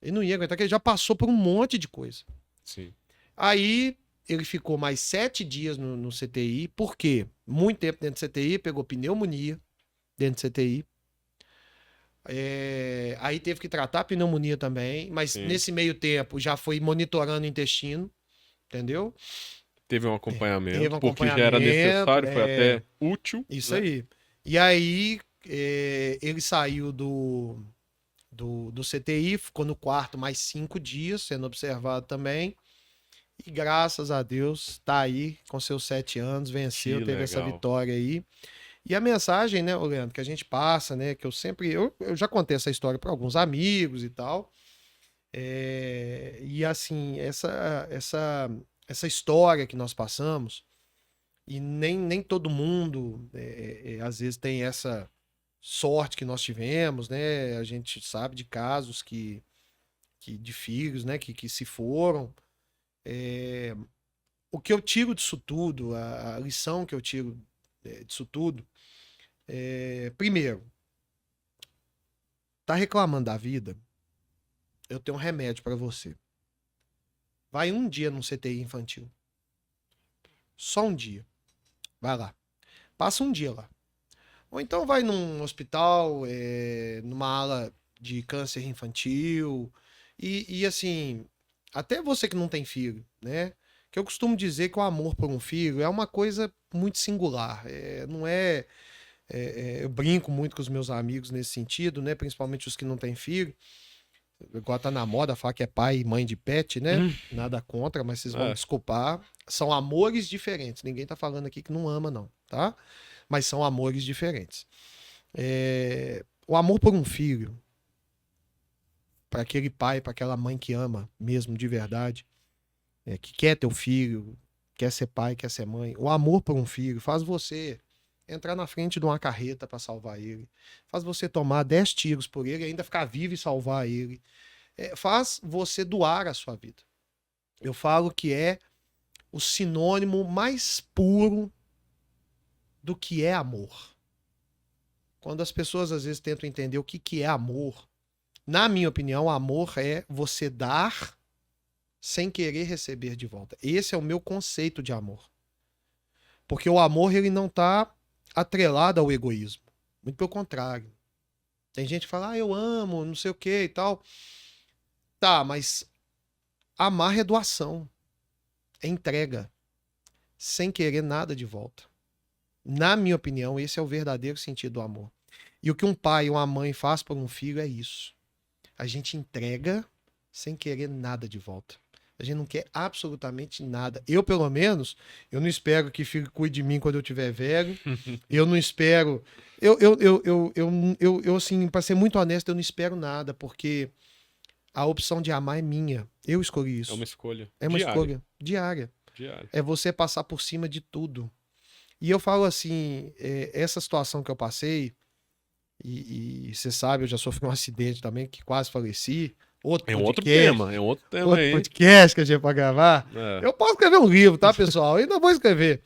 Ele não ia aguentar, porque ele já passou por um monte de coisa. Sim. Aí ele ficou mais 7 dias no CTI, por quê? Muito tempo dentro do CTI, pegou pneumonia dentro do CTI. Aí teve que tratar a pneumonia também, mas Sim. nesse meio tempo já foi monitorando o intestino, entendeu? Teve um acompanhamento, Teve um porque já era necessário, foi acompanhamento, até útil. isso né? aí. E aí ele saiu do CTI, ficou no quarto mais 5 dias, sendo observado também. E graças a Deus, tá aí com seus 7 anos, venceu, Que teve essa legal. vitória aí. E a mensagem, né, ô Leandro, que a gente passa, né, que eu já contei essa história para alguns amigos e tal. E assim, essa história que nós passamos, e nem todo mundo, às vezes, tem essa sorte que nós tivemos, né? A gente sabe de casos de filhos, né, que se foram. O que eu tiro disso tudo, a lição que eu tiro disso tudo, primeiro, tá reclamando da vida? Eu tenho um remédio para você. Vai um dia num CTI infantil. Só um dia. Vai lá. Passa um dia lá. Ou então vai num hospital, numa ala de câncer infantil. E assim, até você que não tem filho, né? Que eu costumo dizer que o amor por um filho é uma coisa muito singular. Não é, eu brinco muito com os meus amigos nesse sentido, né? Principalmente os que não têm filho. Igual tá na moda falar que é pai e mãe de pet, né? Nada contra, mas vocês vão me desculpar. São amores diferentes. Ninguém tá falando aqui que não ama, não, tá? Mas são amores diferentes. O amor por um filho, para aquele pai, para aquela mãe que ama mesmo de verdade, que quer ter o filho, quer ser pai, quer ser mãe. O amor por um filho faz você entrar na frente de uma carreta para salvar ele. Faz você tomar 10 tiros por ele e ainda ficar vivo e salvar ele. Faz você doar a sua vida. Eu falo que é o sinônimo mais puro do que é amor. Quando as pessoas às vezes tentam entender o que é amor, na minha opinião, amor é você dar sem querer receber de volta. Esse é o meu conceito de amor. Porque o amor ele não está atrelado ao egoísmo. Muito pelo contrário. Tem gente que fala, eu amo, não sei o que e tal. Tá, mas amar é doação. É entrega. Sem querer nada de volta. Na minha opinião, esse é o verdadeiro sentido do amor. E o que um pai e uma mãe faz por um filho é isso. A gente entrega sem querer nada de volta. A gente não quer absolutamente nada. Eu, pelo menos, eu não espero que filho cuide de mim quando eu tiver velho. Eu não espero. Assim, pra ser muito honesto, eu não espero nada, porque a opção de amar é minha. Eu escolhi É uma isso. escolha É uma diária. escolha diária. Diária. É você passar por cima de tudo. E eu falo assim, essa situação que eu passei, e você sabe, eu já sofri um acidente também, que quase faleci. É um outro tema Outro aí. podcast que a gente vai gravar. É. Eu posso escrever um livro, tá, pessoal? Eu ainda vou escrever.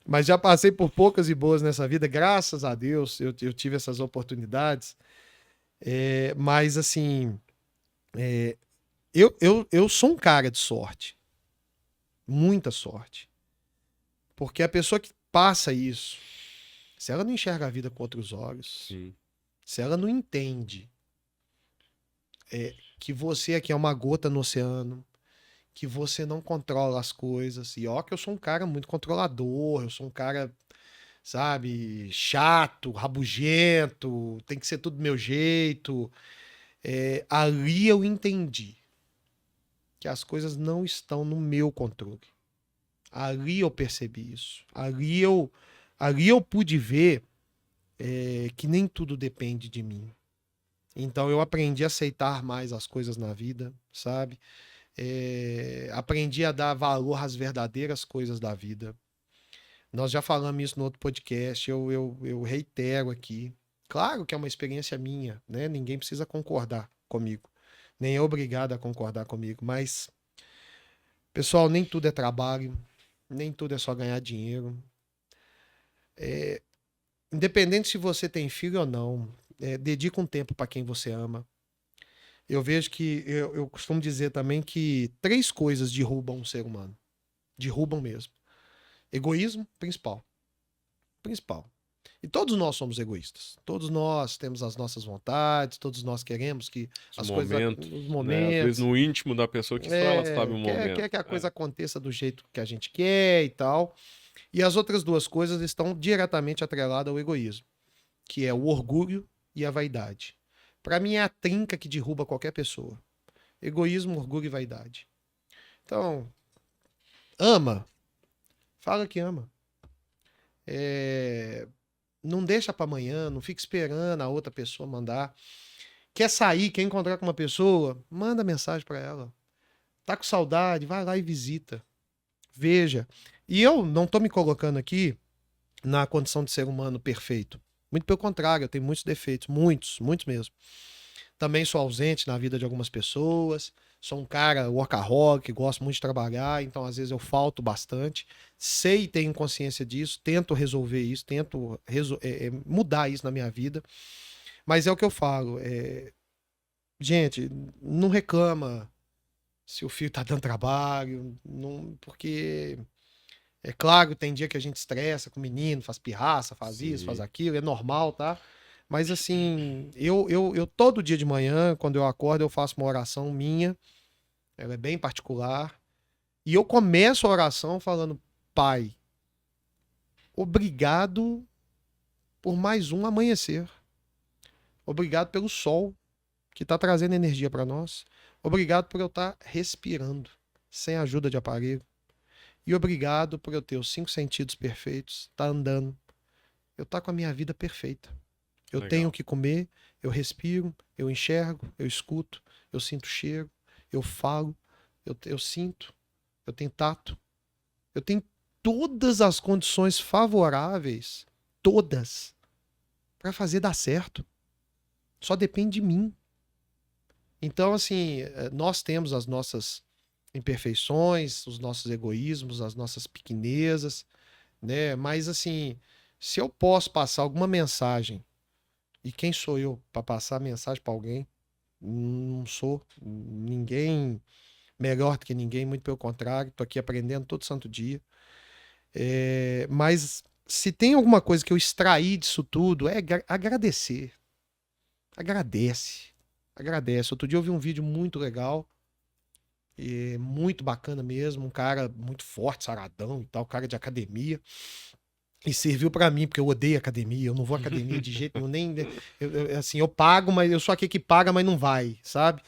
Mas já passei por poucas e boas nessa vida, graças a Deus, eu tive essas oportunidades. Mas, assim, eu sou um cara de sorte. Muita sorte. Porque a pessoa que passa isso, se ela não enxerga a vida com outros olhos, Sim. se ela não entende que você aqui é uma gota no oceano, que você não controla as coisas. E ó, que eu sou um cara muito controlador, eu sou um cara, sabe, chato, rabugento, tem que ser tudo do meu jeito. Ali eu entendi que as coisas não estão no meu controle. Ali eu percebi isso. Ali eu pude ver que nem tudo depende de mim. Então eu aprendi a aceitar mais as coisas na vida, sabe? Aprendi a dar valor às verdadeiras coisas da vida. Nós já falamos isso no outro podcast, eu reitero aqui. Claro que é uma experiência minha, né? Ninguém precisa concordar comigo, nem é obrigado a concordar comigo, mas, pessoal, nem tudo é trabalho, nem tudo é só ganhar dinheiro. Independente se você tem filho ou não, dedica um tempo para quem você ama. Eu vejo que, eu costumo dizer também que 3 coisas derrubam um ser humano. Derrubam mesmo. Egoísmo, principal. Principal. E todos nós somos egoístas. Todos nós temos as nossas vontades, todos nós queremos que Esse as coisas, momento, os né? Às vezes momentos, no íntimo da pessoa que só ela sabe o quer momento. que a coisa aconteça do jeito que a gente quer e tal. E as outras 2 coisas estão diretamente atreladas ao egoísmo, que é o orgulho e a vaidade. Para mim é a trinca que derruba qualquer pessoa. Egoísmo, orgulho e vaidade. Então, ama. Fala que ama. Não deixa para amanhã, não fica esperando a outra pessoa mandar. Quer sair, quer encontrar com uma pessoa, manda mensagem para ela. Tá com saudade, vai lá e visita. Veja. E eu não tô me colocando aqui na condição de ser humano perfeito. Muito pelo contrário, eu tenho muitos defeitos, muitos, muitos mesmo. Também sou ausente na vida de algumas pessoas. Sou um cara workaholic, gosto muito de trabalhar, então às vezes eu falto bastante. Sei e tenho consciência disso, tento resolver isso, tento mudar isso na minha vida. Mas é o que eu falo. Gente, não reclama se o filho tá dando trabalho, não, porque é claro, tem dia que a gente estressa com o menino, faz pirraça, faz isso, faz Sim. aquilo, é normal, tá? Mas assim, eu todo dia de manhã, quando eu acordo, eu faço uma oração minha, ela é bem particular, e eu começo a oração falando: Pai, obrigado por mais um amanhecer. Obrigado pelo sol que está trazendo energia para nós. Obrigado por eu estar respirando, sem ajuda de aparelho. E obrigado por eu ter os 5 sentidos perfeitos, estar andando. Eu estar com a minha vida perfeita. Eu Legal. tenho o que comer, eu respiro, eu enxergo, eu escuto, eu sinto cheiro, eu falo, eu sinto, eu tenho tato. Eu tenho todas as condições favoráveis, todas, para fazer dar certo. Só depende de mim. Então, assim, nós temos as nossas imperfeições, os nossos egoísmos, as nossas pequenezas, né? Mas, assim, se eu posso passar alguma mensagem, e quem sou eu para passar mensagem para alguém? Não sou ninguém melhor do que ninguém, muito pelo contrário, estou aqui aprendendo todo santo dia. Mas se tem alguma coisa que eu extraí disso tudo, é agradecer. Agradece. Agradece. Outro dia eu vi um vídeo muito legal, muito bacana mesmo, um cara muito forte, saradão e tal, cara de academia. E serviu pra mim, porque eu odeio academia, eu não vou à academia de jeito nenhum, nem assim, eu pago, mas eu sou aquele que paga, mas não vai, sabe?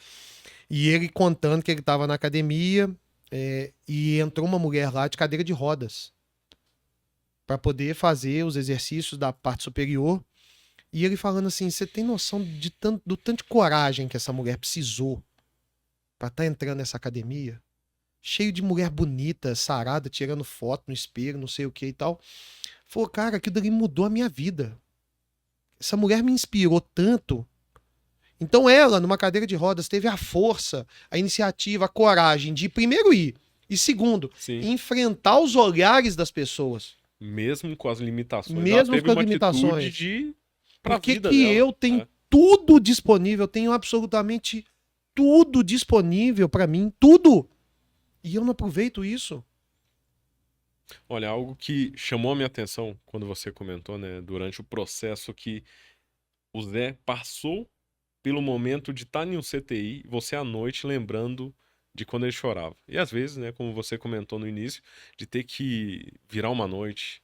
E ele contando que ele tava na academia, E entrou uma mulher lá de cadeira de rodas para poder fazer os exercícios da parte superior. E ele falando assim, você tem noção do tanto de coragem que essa mulher precisou para estar entrando nessa academia? Cheio de mulher bonita, sarada, tirando foto no espelho, não sei o que e tal. Falou, cara, aquilo ali mudou a minha vida. Essa mulher me inspirou tanto. Então ela, numa cadeira de rodas, teve a força, a iniciativa, a coragem de primeiro ir e segundo, Sim. enfrentar os olhares das pessoas. Mesmo com as limitações. Mesmo ela teve com as uma limitações. atitude de pra Porque vida que dela. eu tenho tudo disponível, eu tenho absolutamente tudo disponível para mim, tudo. E eu não aproveito isso. Olha, algo que chamou a minha atenção quando você comentou, né, durante o processo que o Zé passou pelo momento de estar em um CTI, você à noite lembrando de quando ele chorava. E às vezes, né, como você comentou no início, de ter que virar uma noite,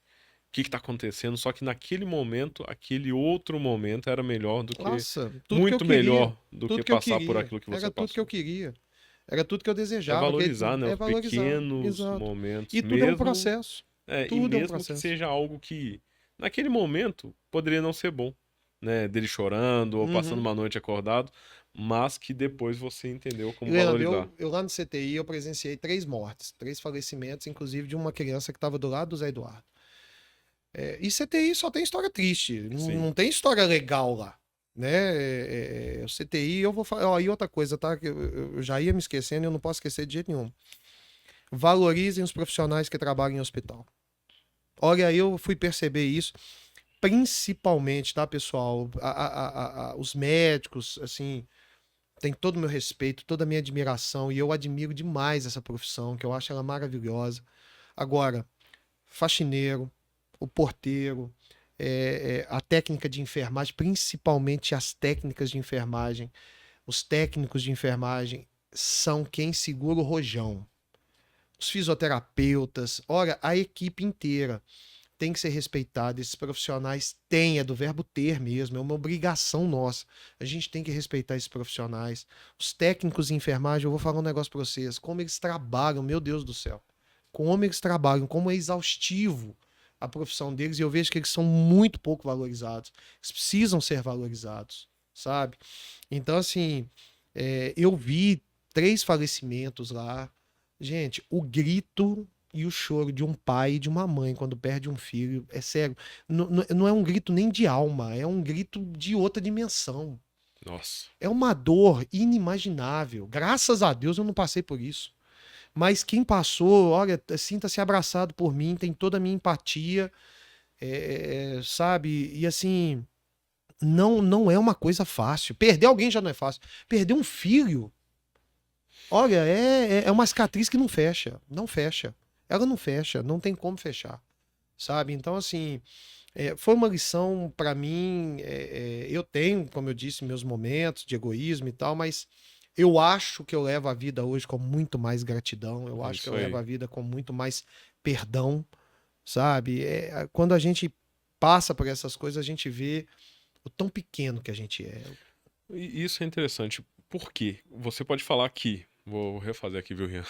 o que está acontecendo, só que naquele momento, aquele outro momento era melhor do que, Nossa, tudo muito que eu queria, melhor do tudo que que eu passar por queria. aquilo que você Era tudo que eu passou. queria. Era tudo que eu É desejava. valorizar, né, É os valorizar. pequenos Exato. momentos, E tudo é um mesmo, processo. e Tudo é um mesmo que processo. seja algo que, naquele momento, poderia não ser bom, né, dele chorando ou passando uma noite acordado, mas que depois você entendeu como Leandro, valorizar. eu lá no CTI eu presenciei 3 mortes, 3 falecimentos, inclusive de uma criança que estava do lado do Zé Eduardo. E CTI só tem história triste, Sim. não tem história legal lá. Né? O CTI, eu vou falar. Ó, e outra coisa, tá? Que eu já ia me esquecendo e eu não posso esquecer de jeito nenhum. Valorizem os profissionais que trabalham em hospital. Olha, eu fui perceber isso, principalmente, tá, pessoal? Os médicos, assim, tem todo o meu respeito, toda a minha admiração, e eu admiro demais essa profissão, que eu acho ela maravilhosa. Agora, faxineiro, o porteiro, a técnica de enfermagem, principalmente as técnicas de enfermagem, os técnicos de enfermagem são quem segura o rojão. Os fisioterapeutas, olha, a equipe inteira tem que ser respeitada. Esses profissionais têm, é do verbo ter mesmo, é uma obrigação nossa. A gente tem que respeitar esses profissionais. Os técnicos de enfermagem, eu vou falar um negócio para vocês, como eles trabalham, meu Deus do céu. Como eles trabalham, como é exaustivo a profissão deles, e eu vejo que eles são muito pouco valorizados. Eles precisam ser valorizados, sabe? Então, assim, eu vi 3 falecimentos lá. Gente, o grito e o choro de um pai e de uma mãe quando perde um filho, é sério, não é um grito nem de alma, é um grito de outra dimensão. Nossa. É uma dor inimaginável. Graças a Deus eu não passei por isso. Mas quem passou, olha, sinta-se abraçado por mim, tem toda a minha empatia, sabe? E assim, não é uma coisa fácil. Perder alguém já não é fácil. Perder um filho, olha, é uma cicatriz que não fecha. Não fecha. Ela não fecha, não tem como fechar, sabe? Então, assim, foi uma lição para mim. Eu tenho, como eu disse, meus momentos de egoísmo e tal, mas eu acho que eu levo a vida hoje com muito mais gratidão. Eu acho que eu Isso aí. levo a vida com muito mais perdão, sabe? Quando a gente passa por essas coisas, a gente vê o tão pequeno que a gente é. E isso é interessante. Por quê? Você pode falar aqui. Vou refazer aqui, viu, Rian?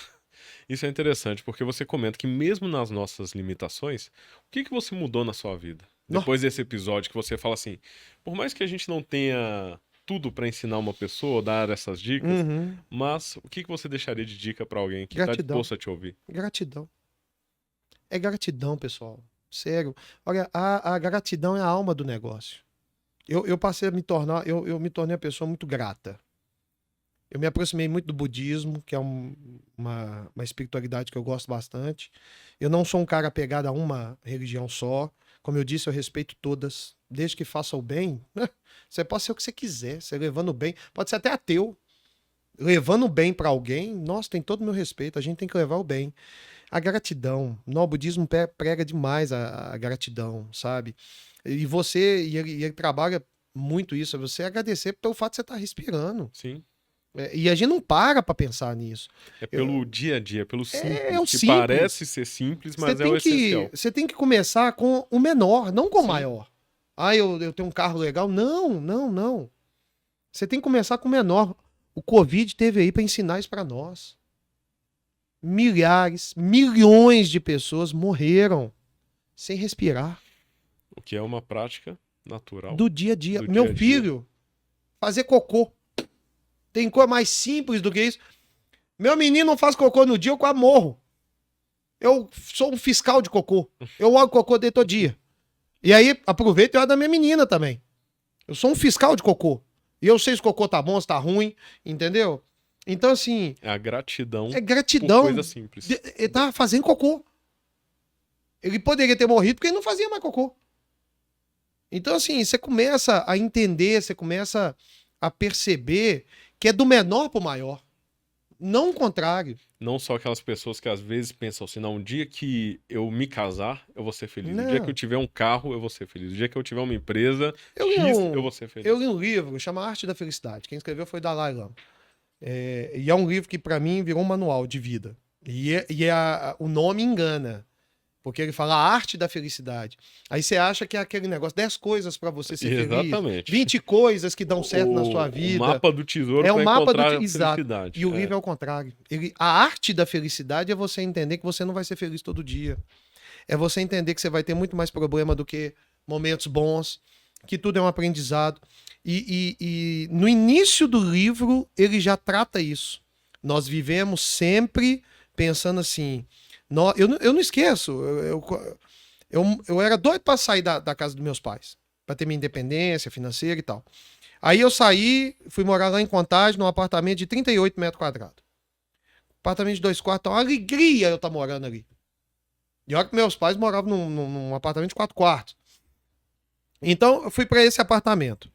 Isso é interessante, porque você comenta que mesmo nas nossas limitações, o que você mudou na sua vida? Nó. Depois desse episódio que você fala assim, por mais que a gente não tenha tudo pra ensinar uma pessoa, dar essas dicas, Uhum. mas o que você deixaria de dica pra alguém que tá Gratidão. disposto a te ouvir? Gratidão. É gratidão, pessoal. Sério. Olha, a gratidão é a alma do negócio. Eu passei a me tornar, eu me tornei uma pessoa muito grata. Eu me aproximei muito do budismo, que é uma espiritualidade que eu gosto bastante. Eu não sou um cara apegado a uma religião só. Como eu disse, eu respeito todas, desde que faça o bem. Você pode ser o que você quiser, você levando o bem. Pode ser até ateu. Levando o bem para alguém, nossa, tem todo o meu respeito. A gente tem que levar o bem. A gratidão. O budismo prega demais a gratidão, sabe? E ele trabalha muito isso, é você agradecer pelo fato de você estar respirando. Sim. E a gente não para pensar nisso. É pelo dia a dia, pelo simples, o que simples. parece ser simples, mas é o essencial. Você tem que começar com o menor, não com o Sim. maior. Eu tenho um carro legal. Não. Você tem que começar com o menor. O Covid teve aí para ensinar isso para nós. milhares, milhões de pessoas morreram sem respirar. O que é uma prática natural. Do dia a dia. Do Meu dia a dia. filho, fazer cocô. Tem coisa mais simples do que isso. Meu menino não faz cocô no dia, eu quase morro. Eu sou um fiscal de cocô. Eu olho cocô dele todo dia. E aí, aproveito e olho da minha menina também. Eu sou um fiscal de cocô. E eu sei se o cocô tá bom, se tá ruim, entendeu? Então, assim, É a gratidão é gratidão. por coisa simples. Ele tava fazendo cocô. Ele poderia ter morrido porque ele não fazia mais cocô. Então, assim, você começa a entender, você começa a perceber que é do menor pro maior. Não o contrário. Não só aquelas pessoas que às vezes pensam assim, não, um dia que eu me casar, eu vou ser feliz. O dia que Não. eu tiver um carro, eu vou ser feliz. O dia que eu tiver uma empresa Eu X, li eu vou ser feliz. Eu li um livro, chama Arte da Felicidade. Quem escreveu foi Dalai Lama. E é um livro que, pra mim, virou um manual de vida. O nome engana. Porque ele fala a arte da felicidade. Aí você acha que é aquele negócio, 10 coisas pra você ser feliz, Exatamente. 20 coisas que dão certo na sua vida. O mapa do tesouro É o pra mapa encontrar a Exato. felicidade. E o livro é o contrário. A arte da felicidade é você entender que você não vai ser feliz todo dia. É você entender que você vai ter muito mais problema do que momentos bons, que tudo é um aprendizado. E no início do livro, ele já trata isso. Nós vivemos sempre pensando assim. Eu não esqueço. Eu era doido para sair da casa dos meus pais, para ter minha independência financeira e tal. Aí eu saí, fui morar lá em Contagem, num apartamento de 38 metros quadrados. Apartamento de 2 quartos, uma alegria eu estar morando ali. E olha que meus pais moravam num apartamento de 4 quartos. Então eu fui para esse apartamento.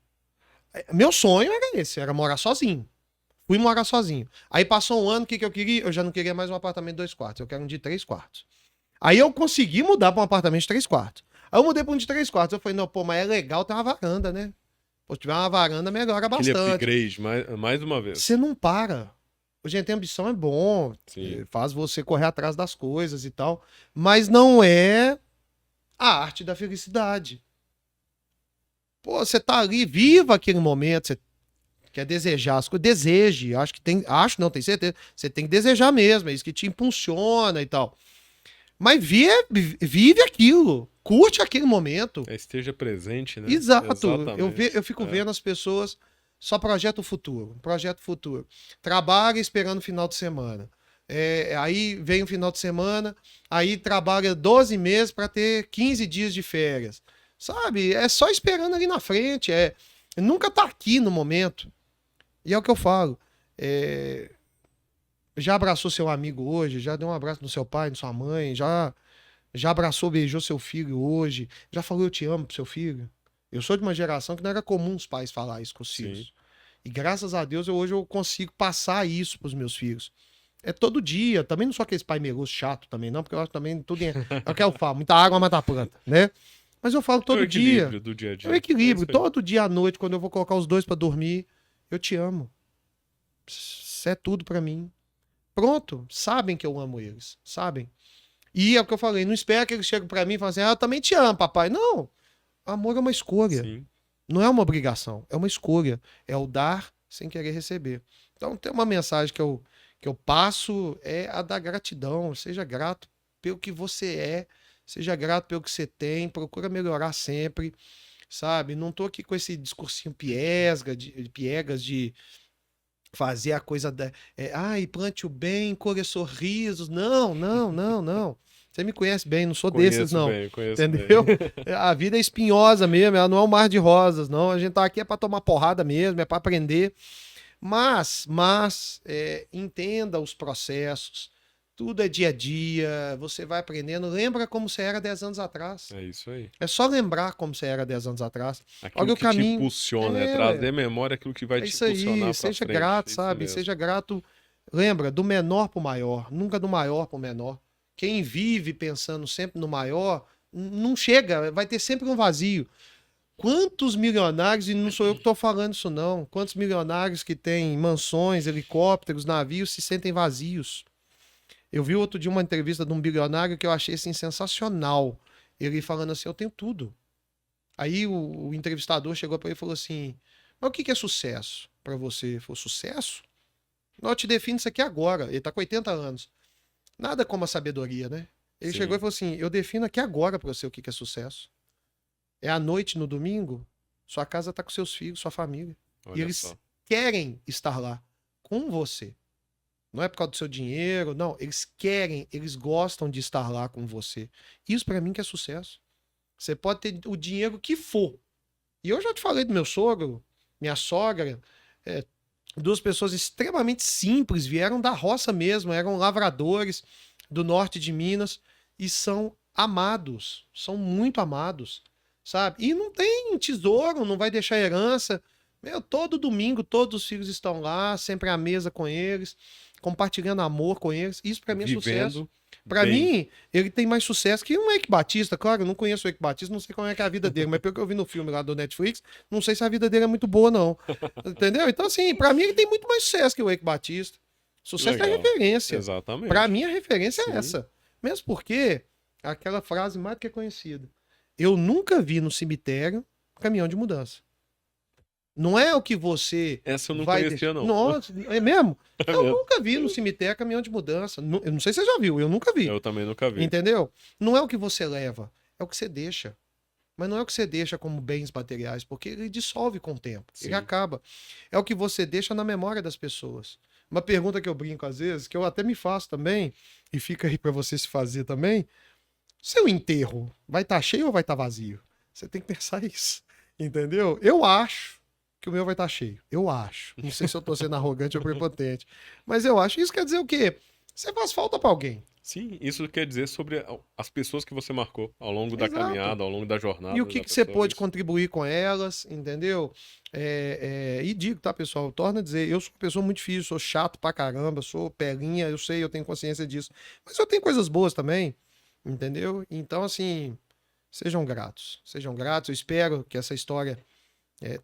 Meu sonho era esse, era morar sozinho. Fui morar sozinho. Aí passou um ano, o que eu queria? Eu já não queria mais um apartamento de 2 quartos, eu quero um de 3 quartos. Aí eu consegui mudar para um apartamento de 3 quartos. Aí eu mudei para um de 3 quartos. Eu falei, não, pô, mas é legal ter uma varanda, né? Pô, se tiver uma varanda, melhora Aquele bastante. upgrade, mais uma vez. Você não para. Gente, ter ambição é bom. Sim. Faz você correr atrás das coisas e tal. Mas não é a arte da felicidade. Pô, você tá ali, viva aquele momento, você quer desejar as coisas, deseje. Acho que tem. Acho, não, tenho certeza. Você tem que desejar mesmo, é isso que te impulsiona e tal. Mas vive aquilo. Curte aquele momento. Esteja presente, né? Exato. Exatamente. Eu fico vendo as pessoas só projeto futuro. Projeto futuro. Trabalha esperando o final de semana. Aí vem o final de semana, aí trabalha 12 meses para ter 15 dias de férias. Sabe? É só esperando ali na frente. Nunca tá aqui no momento. E é o que eu falo. Já abraçou seu amigo hoje? Já deu um abraço no seu pai, na sua mãe? Já abraçou, beijou seu filho hoje? Já falou eu te amo pro seu filho? Eu sou de uma geração que não era comum os pais falar isso com os filhos. Sim. E graças a Deus hoje eu consigo passar isso pros meus filhos. É todo dia. Também não sou aquele pai meroso chato também, não, porque eu acho também tudo é o que eu falo, muita água mata a planta, né? Mas eu falo todo dia. Do dia a dia. É o equilíbrio. É isso aí. Todo dia à noite, quando eu vou colocar os dois pra dormir, eu te amo. Isso é tudo pra mim. Pronto. Sabem que eu amo eles. Sabem. E é o que eu falei. Não espera que eles cheguem pra mim e falem assim, eu também te amo, papai. Não. Amor é uma escolha. Sim. Não é uma obrigação. É uma escolha. É o dar sem querer receber. Então tem uma mensagem que eu passo, é a da gratidão. Seja grato pelo que você é. Seja grato pelo que você tem. Procura melhorar sempre. Sabe? Não tô aqui com esse discursinho piegas de fazer a coisa ai, plante o bem, colha sorrisos. Não, não, não, não. Você me conhece bem, não sou desses, não. Conheço Entendeu? bem. A vida é espinhosa mesmo, ela não é um mar de rosas, não. A gente tá aqui é pra tomar porrada mesmo, é pra aprender. Mas entenda os processos. Tudo é dia a dia, você vai aprendendo. Lembra como você era 10 anos atrás. É isso aí. É só lembrar como você era 10 anos atrás. Aquilo Olha o que caminho. te impulsiona, trazer à memória aquilo que vai É te isso impulsionar aí, pra seja frente. grato, Isso sabe? mesmo. Seja grato. Lembra, do menor pro maior, nunca do maior pro menor. Quem vive pensando sempre no maior, não chega, vai ter sempre um vazio. Quantos milionários, e não sou eu que estou falando isso não, quantos milionários que têm mansões, helicópteros, navios, se sentem vazios? Eu vi outro dia uma entrevista de um bilionário que eu achei assim sensacional. Ele falando assim, eu tenho tudo. Aí o entrevistador chegou para ele e falou assim, mas o que é sucesso para você? Ele falou, sucesso? Não, eu te defino isso aqui agora. Ele tá com 80 anos. Nada como a sabedoria, né? Ele Sim. chegou e falou assim: eu defino aqui agora pra você o que que é sucesso. É à noite no domingo, sua casa tá com seus filhos, sua família. E Olha eles só. querem estar lá com você. Não é por causa do seu dinheiro, não. Eles querem, eles gostam de estar lá com você. Isso pra mim que é sucesso. Você pode ter o dinheiro que for. E eu já te falei do meu sogro, minha sogra, é, duas pessoas extremamente simples, vieram da roça mesmo, eram lavradores do norte de Minas e são amados, são muito amados, sabe? E não tem tesouro, não vai deixar herança. Meu, todo domingo todos os filhos estão lá, sempre à mesa com eles, compartilhando amor com eles. Isso pra mim é sucesso. Vivendo Pra bem. mim, ele tem mais sucesso que um Eike Batista. Claro, eu não conheço o Eike Batista, não sei como é que é a vida dele, mas pelo que eu vi no filme lá do Netflix, não sei se a vida dele é muito boa, não. Entendeu? Então, assim, pra mim ele tem muito mais sucesso que o Eike Batista. Sucesso é Legal. referência. Exatamente. Pra mim, a referência Sim. é essa. Mesmo porque, aquela frase mais do que conhecida. Eu nunca vi no cemitério caminhão de mudança. Não é o que você Essa eu não vai conhecia, deixar. não. Nossa, é mesmo? É Eu mesmo. nunca vi no cemitério caminhão de mudança. Eu não sei se você já viu, eu nunca vi. Eu também nunca vi. Entendeu? Não é o que você leva, é o que você deixa. Mas não é o que você deixa como bens materiais, porque ele dissolve com o tempo, Sim. ele acaba. É o que você deixa na memória das pessoas. Uma pergunta que eu brinco às vezes, que eu até me faço também, e fica aí pra você se fazer também: seu enterro vai estar cheio ou vai estar vazio? Você tem que pensar isso, entendeu? Eu acho que o meu vai estar cheio. Eu acho. Não sei se eu tô sendo arrogante ou prepotente, mas eu acho. Isso quer dizer o quê? Você faz falta pra alguém. Sim, isso quer dizer sobre as pessoas que você marcou ao longo da Exato. caminhada, ao longo da jornada. E o que, da que você pessoa, pôde isso. contribuir com elas, entendeu? E digo, tá, pessoal? Torno a dizer, eu sou uma pessoa muito difícil, sou chato pra caramba, sou pelinha, eu sei, eu tenho consciência disso. Mas eu tenho coisas boas também, entendeu? Então, assim, sejam gratos. Sejam gratos. Eu espero que essa história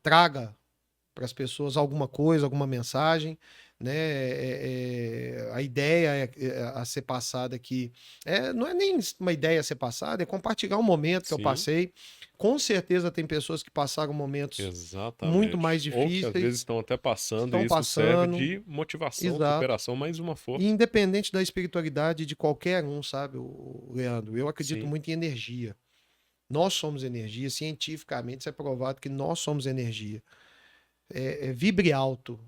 traga para as pessoas alguma coisa, alguma mensagem, né? A ideia a ser passada aqui não é nem uma ideia a ser passada, é compartilhar um momento que eu Sim. passei. Com certeza tem pessoas que passaram momentos Exatamente. muito mais Ou que às difíceis, vezes estão até passando estão e isso serve passando. de motivação, Exato. superação, mais uma força. E independente da espiritualidade de qualquer um, sabe, o Leandro? Eu acredito Sim. muito em energia. Nós somos energia, cientificamente isso é provado que nós somos energia. Vibre alto,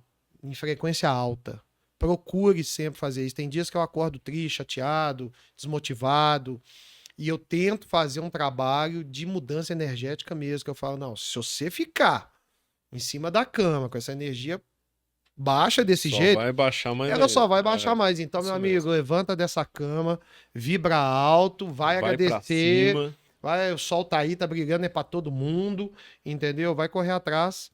em frequência alta. Procure sempre fazer isso. Tem dias que eu acordo triste, chateado, desmotivado, e eu tento fazer um trabalho de mudança energética mesmo, que eu falo, não, se você ficar em cima da cama com essa energia baixa desse Só jeito, vai baixar mais ela só ainda. vai baixar mais. Então, meu isso amigo, mesmo. levanta dessa cama, vibra alto, vai Vai pra agradecer, cima. vai, o sol tá aí, tá brilhando, é pra todo mundo, entendeu? Vai correr atrás.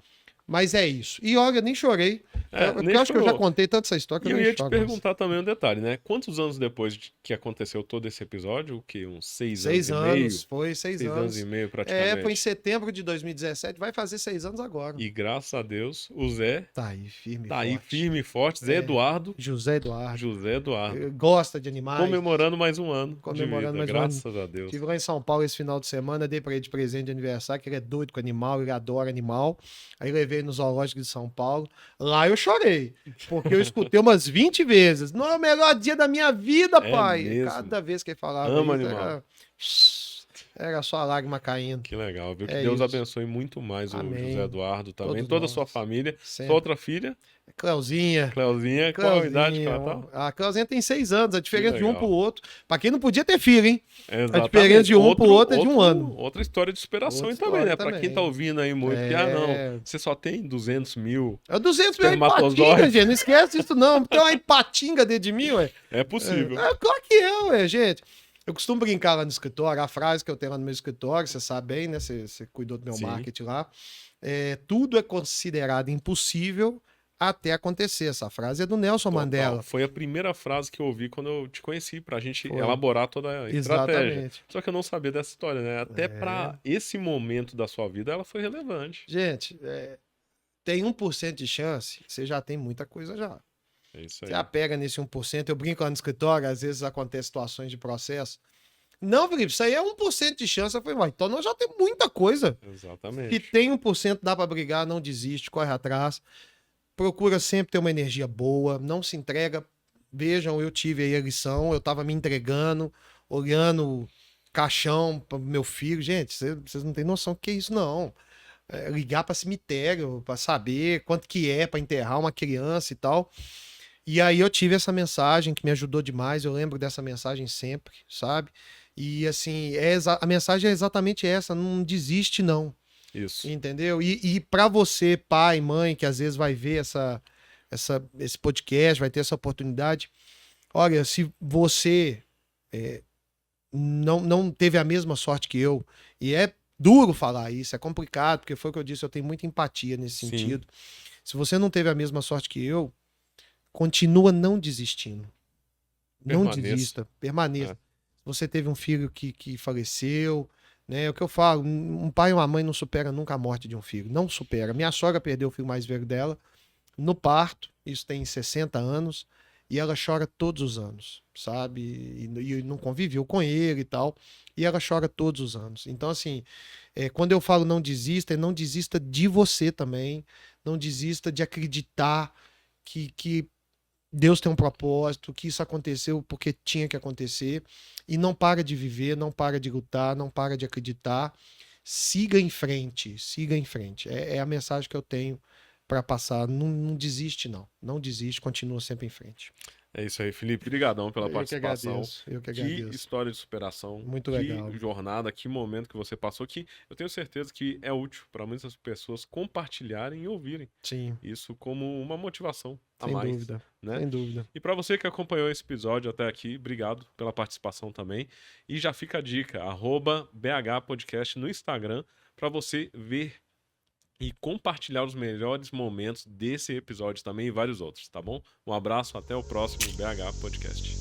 Mas é isso. E olha, nem chorei. Porque Nem eu acho que eu já chorou. contei tanto essa história que E eu eu nem ia te choro mais. perguntar também um detalhe, né? Quantos anos depois que aconteceu todo esse episódio? O quê? Uns 6 anos 6 e meio? anos, foi 6 6 anos e anos. meio, Foi em praticamente. setembro de 2017, vai fazer 6 anos agora. E graças a Deus, o Zé Tá aí, firme e tá aí forte. firme e forte. Zé Eduardo. José Eduardo. José Eduardo. Gosta de animais. Comemorando mais um ano Comemorando de vida. mais um ano. Graças a Deus. Estive lá em São Paulo esse final de semana, dei pra ele de presente de aniversário, que ele é doido com animal, ele adora animal. Aí levei ele no zoológico de São Paulo. Lá eu chorei, porque eu escutei umas 20 vezes. Não é o melhor dia da minha vida, É pai. mesmo. Cada vez que ele falava Ama isso, animal. era só a lágrima caindo. Que legal, viu? Que É Deus isso. abençoe muito mais o Amém. José Eduardo também, Todos toda a sua nós. família. Sempre. Sua outra filha, Cleuzinha. Cleuzinha, qual a idade que ela tá? A Cleuzinha tem 6 anos, a diferença de um legal. pro outro. Pra quem não podia ter filho, hein? Exatamente. diferença de um pro outro é de um ano. Outra história de superação Outra também, né? história Pra quem também. tá ouvindo aí muito, que, não, você só tem 200 mil. É 200 mil Espermatozoide. Ipatinga, gente. Não esquece isso, não. Tem uma Ipatinga dentro de mim, ué. É possível. Claro que é, ué, gente. Eu costumo brincar lá no escritório, a frase que eu tenho lá no meu escritório, você sabe bem, né? Você cuidou do meu Sim. marketing lá. Tudo é considerado impossível até acontecer. Essa frase é do Nelson Total. Mandela. Foi a primeira frase que eu ouvi quando eu te conheci, pra gente Foi. elaborar toda a estratégia. Exatamente. Só que eu não sabia dessa história, né? Até pra esse momento da sua vida, ela foi relevante. Gente, tem 1% de chance, você já tem muita coisa já. É isso aí. Você apega nesse 1%. Eu brinco lá no escritório, às vezes acontecem situações de processo. Não, Felipe, isso aí é 1% de chance. Eu falei, mas então nós já temos muita coisa. Exatamente. Que tem 1%, dá pra brigar, não desiste, corre atrás. Procura sempre ter uma energia boa, não se entrega vejam, eu tive aí a lição, eu tava me entregando, olhando caixão para meu filho. Gente, vocês não têm noção do que é isso, não. Ligar para cemitério para saber quanto que é para enterrar uma criança e tal. E aí eu tive essa mensagem que me ajudou demais, eu lembro dessa mensagem sempre, sabe? E assim, a mensagem é exatamente essa, não desiste não, Isso. entendeu? E para você, pai, mãe, que às vezes vai ver esse podcast, vai ter essa oportunidade, olha, se você não teve a mesma sorte que eu, e é duro falar isso, é complicado, porque foi o que eu disse, eu tenho muita empatia nesse Sim. sentido. Se você não teve a mesma sorte que eu, continua não desistindo. Não Permaneça. desista, permaneça. Se você teve um filho que faleceu, né? É o que eu falo, um pai e uma mãe não supera nunca a morte de um filho. Não supera. Minha sogra perdeu o filho mais velho dela no parto, isso tem 60 anos, e ela chora todos os anos, sabe? E não conviveu com ele e tal, e ela chora todos os anos. Então, assim, quando eu falo não desista, não desista de você também, não desista de acreditar que Deus tem um propósito, que isso aconteceu porque tinha que acontecer, e não para de viver, não para de lutar, não para de acreditar. Siga em frente, siga em frente. É a mensagem que eu tenho para passar. Não desiste, não. Não desiste, continua sempre em frente. É isso aí, Felipe. Obrigadão pela participação. Eu que Que agradeço. história de superação. Muito que legal. jornada, que momento que você passou, que eu tenho certeza que é útil para muitas pessoas compartilharem e ouvirem Sim, isso como uma motivação a sem mais, dúvida. né? Sem dúvida. E para você que acompanhou esse episódio até aqui, obrigado pela participação também. E já fica a dica, @BHPodcast no Instagram, para você ver e compartilhar os melhores momentos desse episódio também e vários outros, tá bom? Um abraço, até o próximo BH Podcast.